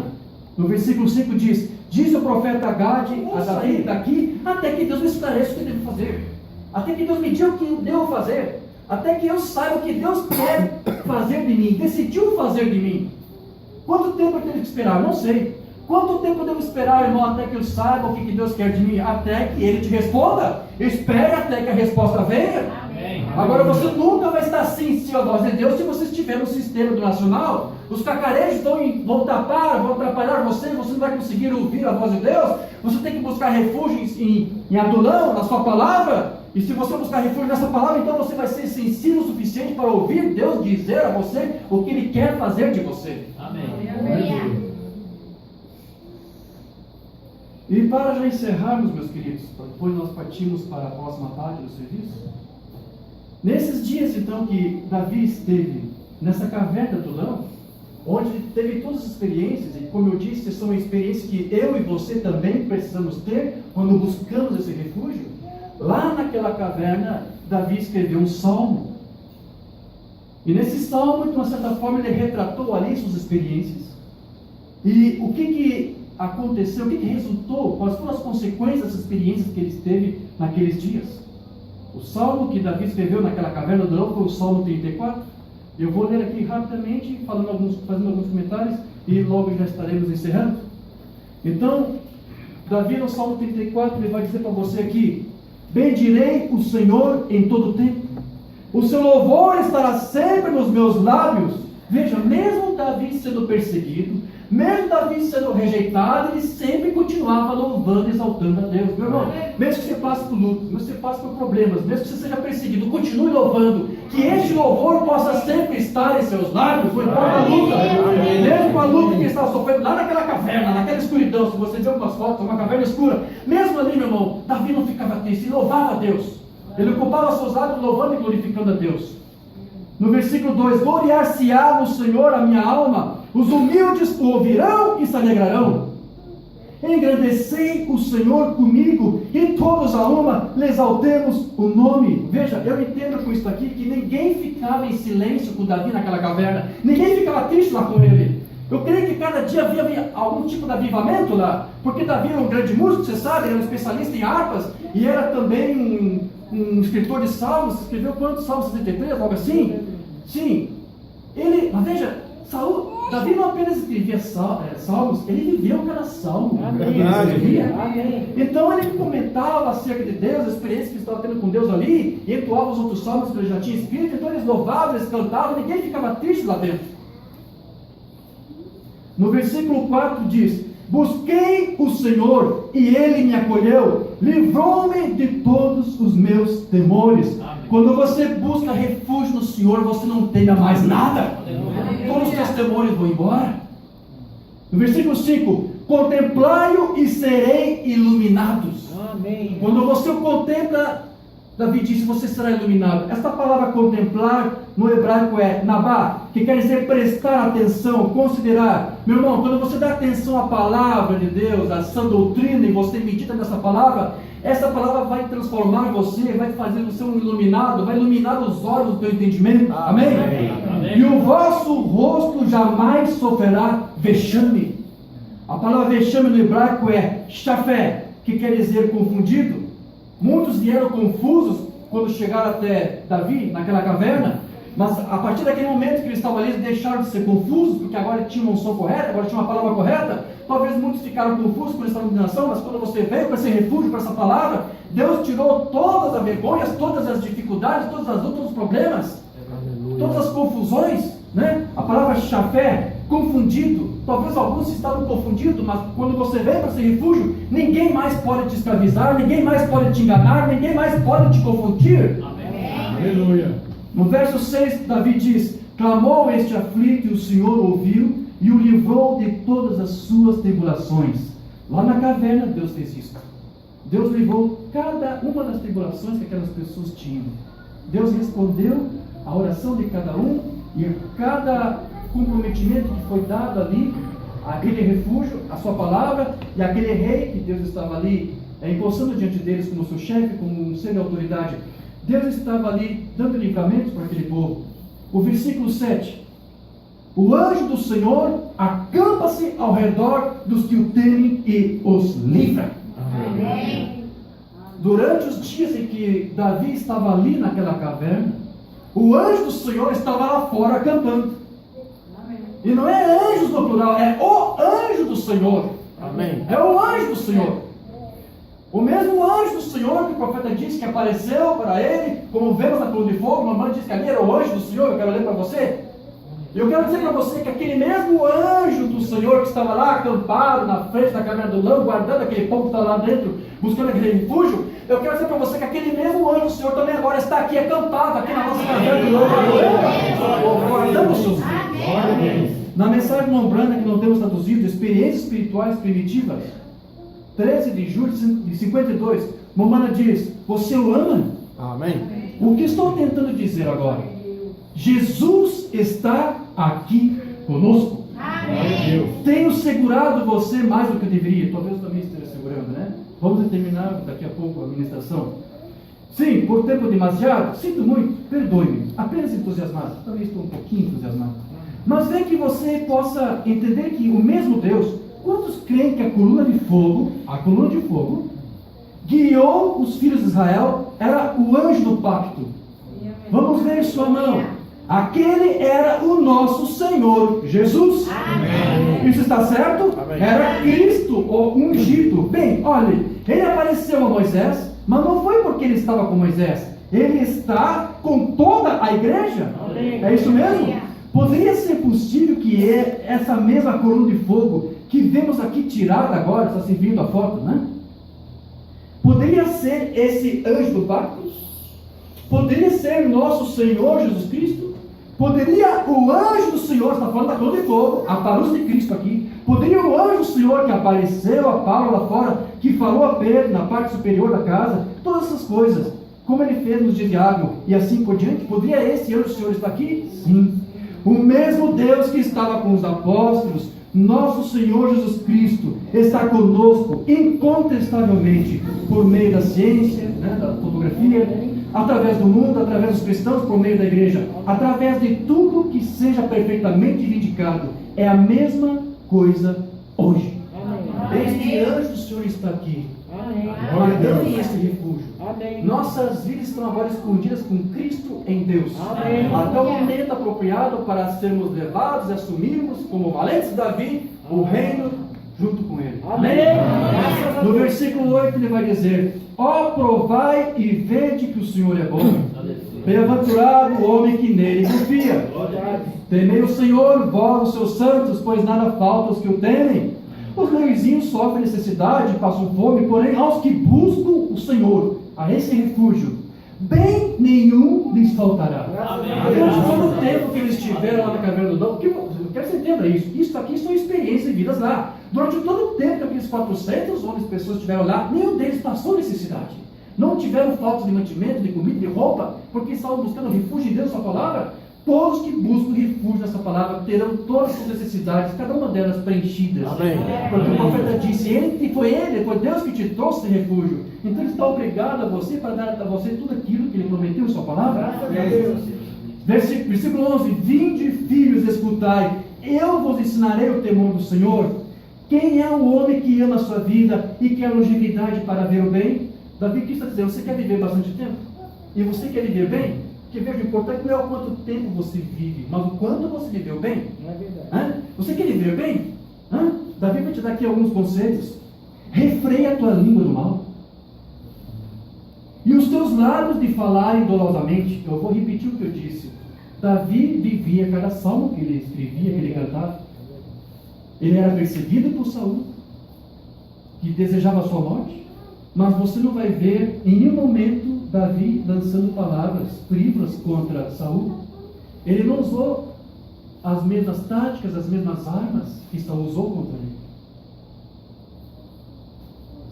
No versículo 5 diz: diz o profeta Gade a Davi: daqui até que Deus me esclareça o que eu devo fazer, até que Deus me diga o que eu devo fazer, até que eu saiba o que Deus quer fazer de mim, decidiu fazer de mim. Quanto tempo eu tenho que esperar? Não sei. Quanto tempo eu devo esperar, irmão, até que eu saiba o que Deus quer de mim? Até que Ele te responda. Espere até que a resposta venha. Amém. Agora você nunca vai estar sensível à voz de Deus se você estiver no sistema do nacional. Os cacarejos vão tapar, vão atrapalhar você não vai conseguir ouvir a voz de Deus. Você tem que buscar refúgio em Adulão, na sua palavra. E se você buscar refúgio nessa palavra, então você vai ser sensível o suficiente para ouvir Deus dizer a você o que Ele quer fazer de você. Amém. Amém. E para já encerrarmos, meus queridos, depois nós partimos para a próxima parte do serviço. Nesses dias então que Davi esteve nessa caverna do Adulão, onde teve todas as experiências, e como eu disse, são experiências que eu e você também precisamos ter quando buscamos esse refúgio. Lá naquela caverna, Davi escreveu um salmo. E nesse salmo, de uma certa forma, ele retratou ali suas experiências. E o que aconteceu, o que resultou, quais foram as consequências das experiências que ele teve naqueles dias. O salmo que Davi escreveu naquela caverna do Adulão foi o Salmo 34. Eu vou ler aqui rapidamente, fazendo alguns comentários, e logo já estaremos encerrando. Então, Davi no Salmo 34, ele vai dizer para você aqui: bendirei o Senhor em todo o tempo, o seu louvor estará sempre nos meus lábios. Veja, mesmo Davi sendo perseguido, mesmo Davi sendo rejeitado, ele sempre continuava louvando e exaltando a Deus. Meu irmão, mesmo que você passe por lutas, mesmo que você passe por problemas, mesmo que você seja perseguido, continue louvando, que este louvor possa sempre estar em seus lábios, não importa a luta, mesmo com a luta que ele estava sofrendo lá naquela caverna, naquela escuridão. Se você vê algumas fotos, uma caverna escura, mesmo ali, meu irmão, Davi não ficava triste, ele louvava a Deus, ele ocupava seus lábios louvando e glorificando a Deus. No versículo 2: gloriar-se-á no Senhor a minha alma, os humildes o ouvirão e se alegrarão. Engrandecei o Senhor comigo, e todos a uma lhe exaltemos o nome. Veja, eu entendo com isso aqui que ninguém ficava em silêncio com Davi naquela caverna, ninguém ficava triste lá com ele. Eu creio que cada dia havia algum tipo de avivamento lá, porque Davi era um grande músico, você sabe, ele era um especialista em harpas, e era também um escritor de salmos. Escreveu quantos? Salmos 73, algo assim? Sim. Mas veja, Davi não apenas escrevia salmos, ele viveu cada salmo. Amém. Ele escrevia. Amém. Então ele comentava acerca de Deus, a experiência que ele estava tendo com Deus ali, e entoava os outros salmos que ele já tinha escrito. Então eles louvavam, eles cantavam, ninguém ficava triste lá dentro. No versículo 4 diz: busquei o Senhor e Ele me acolheu, livrou-me de todos os meus temores. Quando você busca refúgio no Senhor, você não teme a mais nada. Todos os seus temores vão embora. No versículo 5: contemplai-o e serei iluminados. Amém. Quando você o contempla, Davi disse, você será iluminado. Esta palavra contemplar no hebraico é nabá, que quer dizer prestar atenção, considerar. Meu irmão, quando você dá atenção à palavra de Deus, à sã doutrina, e você medita nessa palavra, essa palavra vai transformar você, vai fazer você um iluminado, vai iluminar os olhos do teu entendimento. Amém? Amém. E o vosso rosto jamais sofrerá vexame. A palavra vexame no hebraico é chafé, que quer dizer confundido. Muitos vieram confusos quando chegaram até Davi, naquela caverna, mas a partir daquele momento que eles estavam ali, eles deixaram de ser confusos, porque agora tinha uma unção correta, agora tinha uma palavra correta. Talvez muitos ficaram confusos quando estavam em nação, mas quando você veio para esse refúgio, para essa palavra, Deus tirou todas as vergonhas, todas as dificuldades, todas as lutas, todos os problemas, todas as confusões, né? A palavra chafé, confundido. Talvez alguns estavam confundidos, mas quando você vem para esse refúgio, ninguém mais pode te escravizar, ninguém mais pode te enganar, ninguém mais pode te confundir. Amém. Aleluia. No verso 6, Davi diz: clamou este aflito e o Senhor ouviu e o livrou de todas as suas tribulações. Lá na caverna Deus fez isso. Deus livrou cada uma das tribulações que aquelas pessoas tinham. Deus respondeu a oração de cada um e cada comprometimento que foi dado ali, aquele refúgio, a sua palavra, e aquele rei que Deus estava ali encostando diante deles como seu chefe, como um ser de autoridade. Deus estava ali dando livramento para aquele povo. O versículo 7: o anjo do Senhor acampa-se ao redor dos que o temem e os livra. Amém. Durante os dias em que Davi estava ali naquela caverna, o anjo do Senhor estava lá fora acampando. E não é anjos no plural, é o anjo do Senhor. Amém. É o anjo do Senhor. O mesmo anjo do Senhor que o profeta disse que apareceu para ele, como vemos na coluna de fogo. Mamãe disse que ali era o anjo do Senhor. Eu quero ler para você. E eu quero dizer para você que aquele mesmo anjo do Senhor que estava lá acampado na frente da caverna do Lambo, guardando aquele povo que está lá dentro, buscando aquele refúgio, eu quero dizer para você que aquele mesmo anjo do Senhor também agora está aqui acampado, aqui na nossa caverna do Lambo, guardando os seus filhos. Na mensagem não branda que não temos traduzido, experiências espirituais primitivas, 13 de julho de 52, Momana diz: você o ama? Amém. O que estou tentando dizer agora? Jesus está aqui conosco. Amém. Tenho segurado você mais do que eu deveria. Talvez eu também esteja segurando, né? Vamos terminar daqui a pouco a ministração. Sim, por tempo demasiado, sinto muito, perdoe-me. Apenas entusiasmado. Também estou um pouquinho entusiasmado. Mas vem que você possa entender que o mesmo Deus, quantos creem que a coluna de fogo, guiou os filhos de Israel, era o anjo do pacto. Vamos ver sua mão. Aquele era o nosso Senhor Jesus. Amém. Isso está certo? Amém. Era Cristo, o ungido. Bem, olhe, ele apareceu a Moisés, mas não foi porque ele estava com Moisés. Ele está com toda a igreja. Amém. É isso mesmo? Poderia ser possível que essa mesma coluna de fogo que vemos aqui tirada agora, está se vindo a foto, né? Poderia ser esse anjo do pacto? Poderia ser nosso Senhor Jesus Cristo? Poderia o anjo do Senhor, está falando da coluna de fogo, a luz de Cristo aqui, poderia o anjo do Senhor que apareceu a Paulo lá fora, que falou a Pedro na parte superior da casa, todas essas coisas, como ele fez nos dias de Água e assim por diante, poderia esse anjo do Senhor estar aqui? Sim. O mesmo Deus que estava com os apóstolos, nosso Senhor Jesus Cristo, está conosco incontestavelmente, por meio da ciência, né, da fotografia, através do mundo, através dos cristãos, por meio da igreja, através de tudo que seja perfeitamente vindicado. É a mesma coisa hoje. Este anjo do Senhor está aqui, guardando esse refúgio. Nossas vidas estão agora escondidas com Cristo em Deus. Amém. Até o momento apropriado para sermos levados e assumirmos, como valentes de Davi, o reino junto com ele. Amém. Graças a No Deus. versículo 8 ele vai dizer: ó, provai e vede que o Senhor é bom. Bem-aventurado o homem que nele confia. Temei o Senhor, vós os seus santos, pois nada falta aos que o temem. Os leõezinhos sofrem necessidade, passam fome, porém aos que buscam o Senhor, a esse refúgio, bem nenhum lhes faltará. Durante todo o tempo que eles estiveram lá na caverna do Adão, eu quero que você entenda isso. Isso aqui são experiências vividas lá. Durante todo o tempo que aqueles 400 homens, pessoas estiveram lá, nenhum deles passou necessidade. Não tiveram falta de mantimento, de comida, de roupa, porque estavam buscando refúgio em Deus, sua palavra. Todos que buscam refúgio nessa palavra terão todas as suas necessidades, cada uma delas preenchidas. Amém. Porque o profeta disse, foi Deus que te trouxe esse refúgio. Então ele está obrigado a você para dar a você tudo aquilo que ele prometeu em sua palavra. Graças a Deus. Versículo 11: vinde, filhos, escutai, eu vos ensinarei o temor do Senhor. Quem é o homem que ama a sua vida e quer longevidade para ver o bem? Davi, o que está dizendo? Você quer viver bastante tempo? E você quer viver bem? Porque veja, o importante não é o quanto tempo você vive, mas o quanto você viveu bem. Não é verdade. Você quer viver bem? Davi vai te dar aqui alguns conselhos. Refreia a tua língua do mal. E os teus lábios de falarem dolosamente. Eu vou repetir o que eu disse. Davi vivia cada salmo que ele escrevia, que ele cantava. Ele era perseguido por Saul, que desejava a sua morte. Mas você não vai ver em nenhum momento Davi lançando palavras frívolas contra Saul. Ele não usou as mesmas táticas, as mesmas armas que Saul usou contra ele.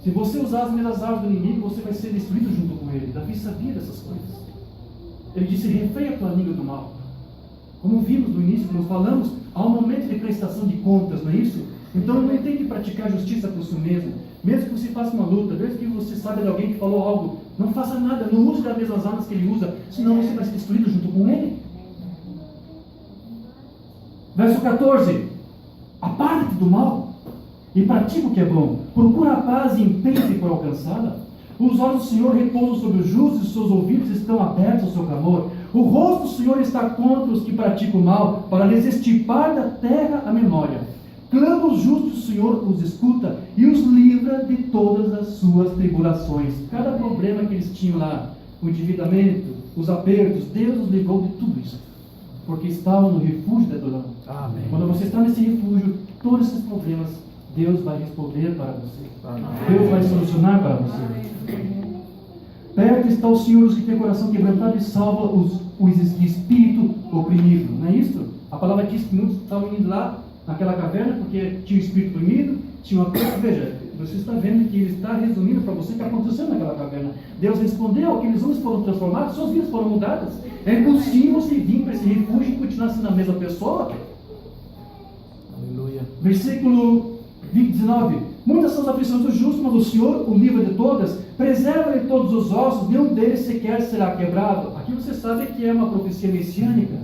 Se você usar as mesmas armas do inimigo, você vai ser destruído junto com ele. Davi sabia dessas coisas. Ele disse: refreia a tua língua do mal. Como vimos no início, como falamos, há um momento de prestação de contas, não é isso? Então não tem que praticar justiça por si mesmo. Mesmo que você faça uma luta, mesmo que você saiba de alguém que falou algo, não faça nada, não use das mesmas armas que ele usa, senão você vai ser destruído junto com ele. Verso 14: aparta-te do mal e pratica o que é bom, procura a paz e empenha-te por alcançá-la. Os olhos do Senhor repousam sobre os justos e seus ouvidos estão abertos ao seu clamor. O rosto do Senhor está contra os que praticam o mal, para lhes extirpar da terra a memória. Clama os justos, o Senhor os escuta e os livra de todas as suas tribulações. Cada problema que eles tinham lá, o endividamento, os apertos, Deus os livrou de tudo isso, porque estavam no refúgio da adoração. Amém. Quando você está nesse refúgio, todos esses problemas, Deus vai responder para você. Amém. Deus vai solucionar para você. Perto está o Senhor, os que têm coração quebrantado, e salva os de espírito oprimido. Não é isso? A palavra diz que muitos estavam indo lá naquela caverna porque tinha o espírito oprimido, tinha uma coisa. Veja, você está vendo que ele está resumindo para você o que aconteceu naquela caverna. Deus respondeu, aqueles homens foram transformados, suas vidas foram mudadas. É impossível você vir para esse refúgio e continuar sendo a mesma pessoa. Aleluia. Versículo 19: muitas são as aflições do justo, mas o Senhor o livra de todas. Preserva-lhe todos os ossos, nenhum deles sequer será quebrado. Aqui você sabe que é uma profecia messiânica.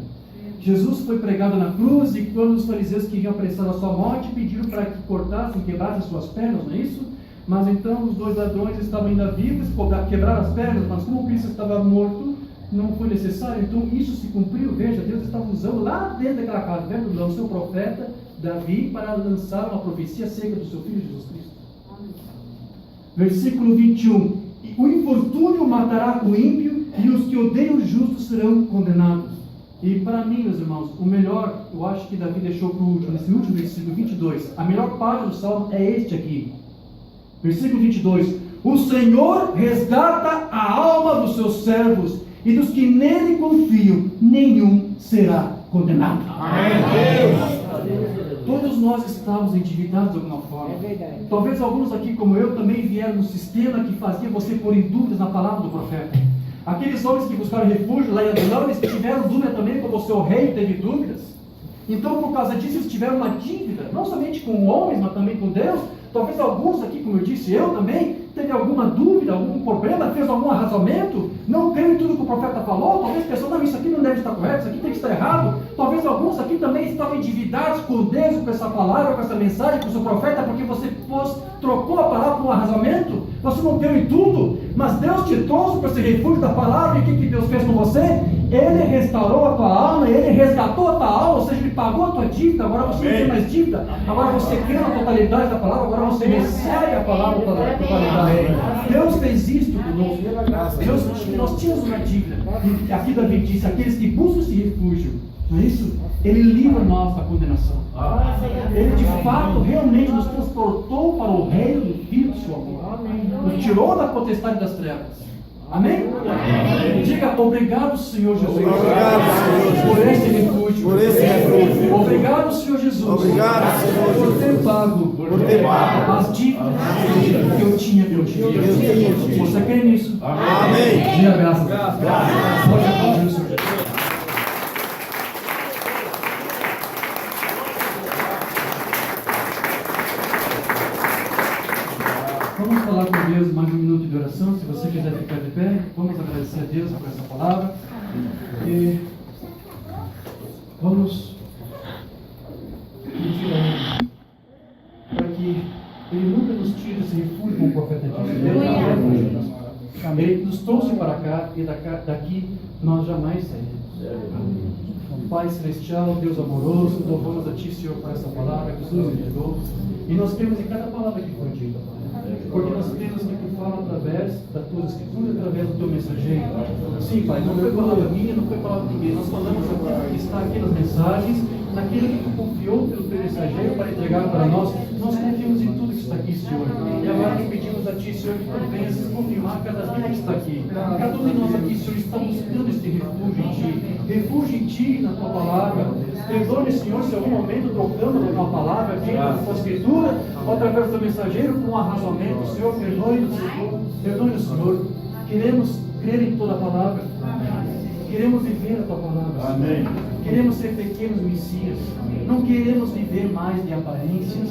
Jesus foi pregado na cruz e quando os fariseus queriam apressar a sua morte, pediram para que cortassem, quebrassem suas pernas, não é isso? Mas então os dois ladrões estavam ainda vivos, quebraram as pernas, mas como Cristo estava morto, não foi necessário. Então isso se cumpriu. Veja, Deus estava usando lá dentro daquela caverna o seu profeta Davi para lançar uma profecia acerca do seu filho Jesus Cristo. Versículo 21: o infortúnio matará o ímpio e os que odeiam o justo serão condenados. E para mim, meus irmãos, o melhor, eu acho que Davi deixou para o último, nesse último versículo 22, a melhor parte do salmo é este aqui. Versículo 22: o Senhor resgata a alma dos seus servos, e dos que nele confiam, nenhum será condenado. Amém. Todos nós estamos endividados de alguma forma. É verdade. Talvez alguns aqui como eu também vieram no sistema que fazia você pôr em dúvidas na palavra do profeta. Aqueles homens que buscaram refúgio lá em Adulão, eles tiveram dúvida também, como o seu rei teve dúvidas. Então, por causa disso, eles tiveram uma dívida, não somente com homens, mas também com Deus. Talvez alguns aqui, como eu disse, eu também, teve alguma dúvida, algum problema, fez algum arrasamento, não creu em tudo que o profeta falou. Talvez pensou, não, isso aqui não deve estar correto, isso aqui tem que estar errado. Talvez alguns aqui também estavam endividados com Deus, com essa palavra, com essa mensagem, com o seu profeta, porque você trocou a palavra por um arrasamento, você não creu em tudo, mas Deus te trouxe para esse refúgio da palavra, e o que Deus fez com você? Ele restaurou a tua alma, Ele resgatou a tua alma, ou seja, Ele pagou a tua dívida, agora você não tem mais dívida, agora você crê na totalidade da palavra, agora você recebe a palavra na totalidade. Deus fez isto conosco. Nós tínhamos uma dívida, e aqui Davi disse, aqueles que buscam esse refúgio, não é isso? Ele livra nós da condenação. Ele de fato, realmente nos transportou para o reino do Filho do seu amor. Nos tirou da potestade das trevas. Amém? Diga obrigado, Senhor Jesus. Obrigado, Senhor, por esse refúgio. por esse refúgio. Obrigado, Senhor Jesus. Obrigado, Senhor por ter pago, as dívidas que eu tinha contigo. Você crê nisso? Amém. Diga graças. Pode aplaudir o Senhor Jesus. Vamos falar com Deus mais um minuto de oração. Se você quiser ficar de pé, vamos agradecer a Deus por essa palavra. E vamos pedir a Ele para que Ele nunca nos tire esse refúgio, como o profeta disse. Deus não é refúgio. Ele nos trouxe para cá e daqui nós jamais sairemos. Pai Celestial, Deus amoroso, louvamos a Ti, Senhor, por essa palavra que o Senhor nos deu. E nós cremos em cada palavra que foi dita, Pai. Porque nós cremos que Tu fala através da Tua Escritura, através do Teu mensageiro. Sim, Pai, não foi palavra minha, não foi palavra de ninguém. Nós falamos aqui, que está aqui nas mensagens, naquilo que Tu confiou pelo Teu mensageiro para entregar para nós. Nós confiamos em tudo que está aqui, Senhor. E agora que pedimos a Ti, Senhor, que Tu venhas confirmar cada vida que está aqui. Cada um de nós aqui, Senhor, está buscando este refúgio em Ti. Refúgio em Ti, na Tua palavra. Perdoe, Senhor, se em algum momento trocamos a Tua palavra, dita na Tua Escritura, ou através do Teu mensageiro, com arrazoamento, Senhor, perdoe-nos, Senhor. Perdoe-nos, Senhor. Queremos crer em Toda a palavra. Queremos viver a Tua palavra. Amém. Queremos ser pequenos messias. Não queremos viver mais de aparências.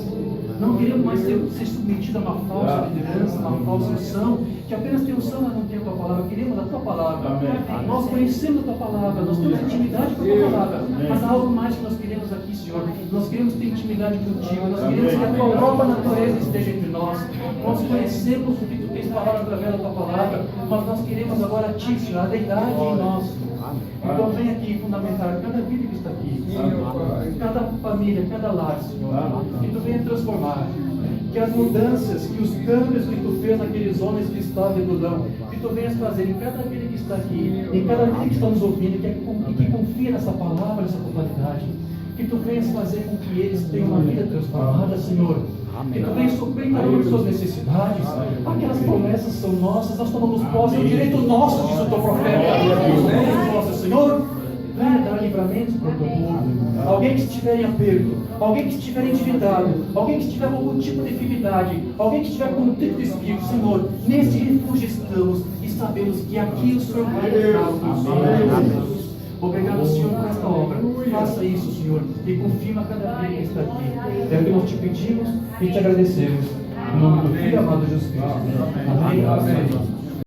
Não queremos mais ser submetidos a uma falsa liderança, uma falsa unção, que apenas tem unção, mas não tem a Tua palavra. Queremos a Tua palavra. Amém. Nós conhecemos a Tua palavra, nós temos intimidade com a Tua palavra. Mas há algo mais que nós queremos aqui, Senhor. Nós queremos ter intimidade contigo. Nós queremos que a Tua própria natureza esteja entre nós. Nós conhecemos o que Tu tens falado através da Tua palavra, mas nós queremos agora a Ti, Senhor, a deidade em nós. Então vem aqui fundamentar cada vida que está aqui, cada família, cada lar, Senhor, que Tu venha transformar, que as mudanças, que os câmbios que Tu fez naqueles homens que estavam de Edom, que Tu venhas fazer em cada vida que está aqui, em cada vida que está nos ouvindo, que confia nessa palavra, nessa totalidade, que Tu venhas fazer com que eles tenham uma vida transformada, Senhor. Que Tu venhas suprir cada uma de suas necessidades. Aquelas promessas são nossas, nós tomamos posse, é o direito nosso, diz o Teu profeta. Nosso Senhor, venha dar livramento para o Teu povo. Alguém que estiver em aperto, alguém que estiver endividado, alguém que estiver com algum tipo de enfermidade, alguém que estiver com um tipo de espírito, Senhor, nesse refúgio estamos e sabemos que aqui o Senhor vai livrar o nosso Senhor. Obrigado, Senhor, por esta obra. Faça isso, Senhor, e confirma cada vida que está aqui. É o que nós te pedimos e te agradecemos. Em nome do Filho amado Jesus Cristo. Amém. Amém.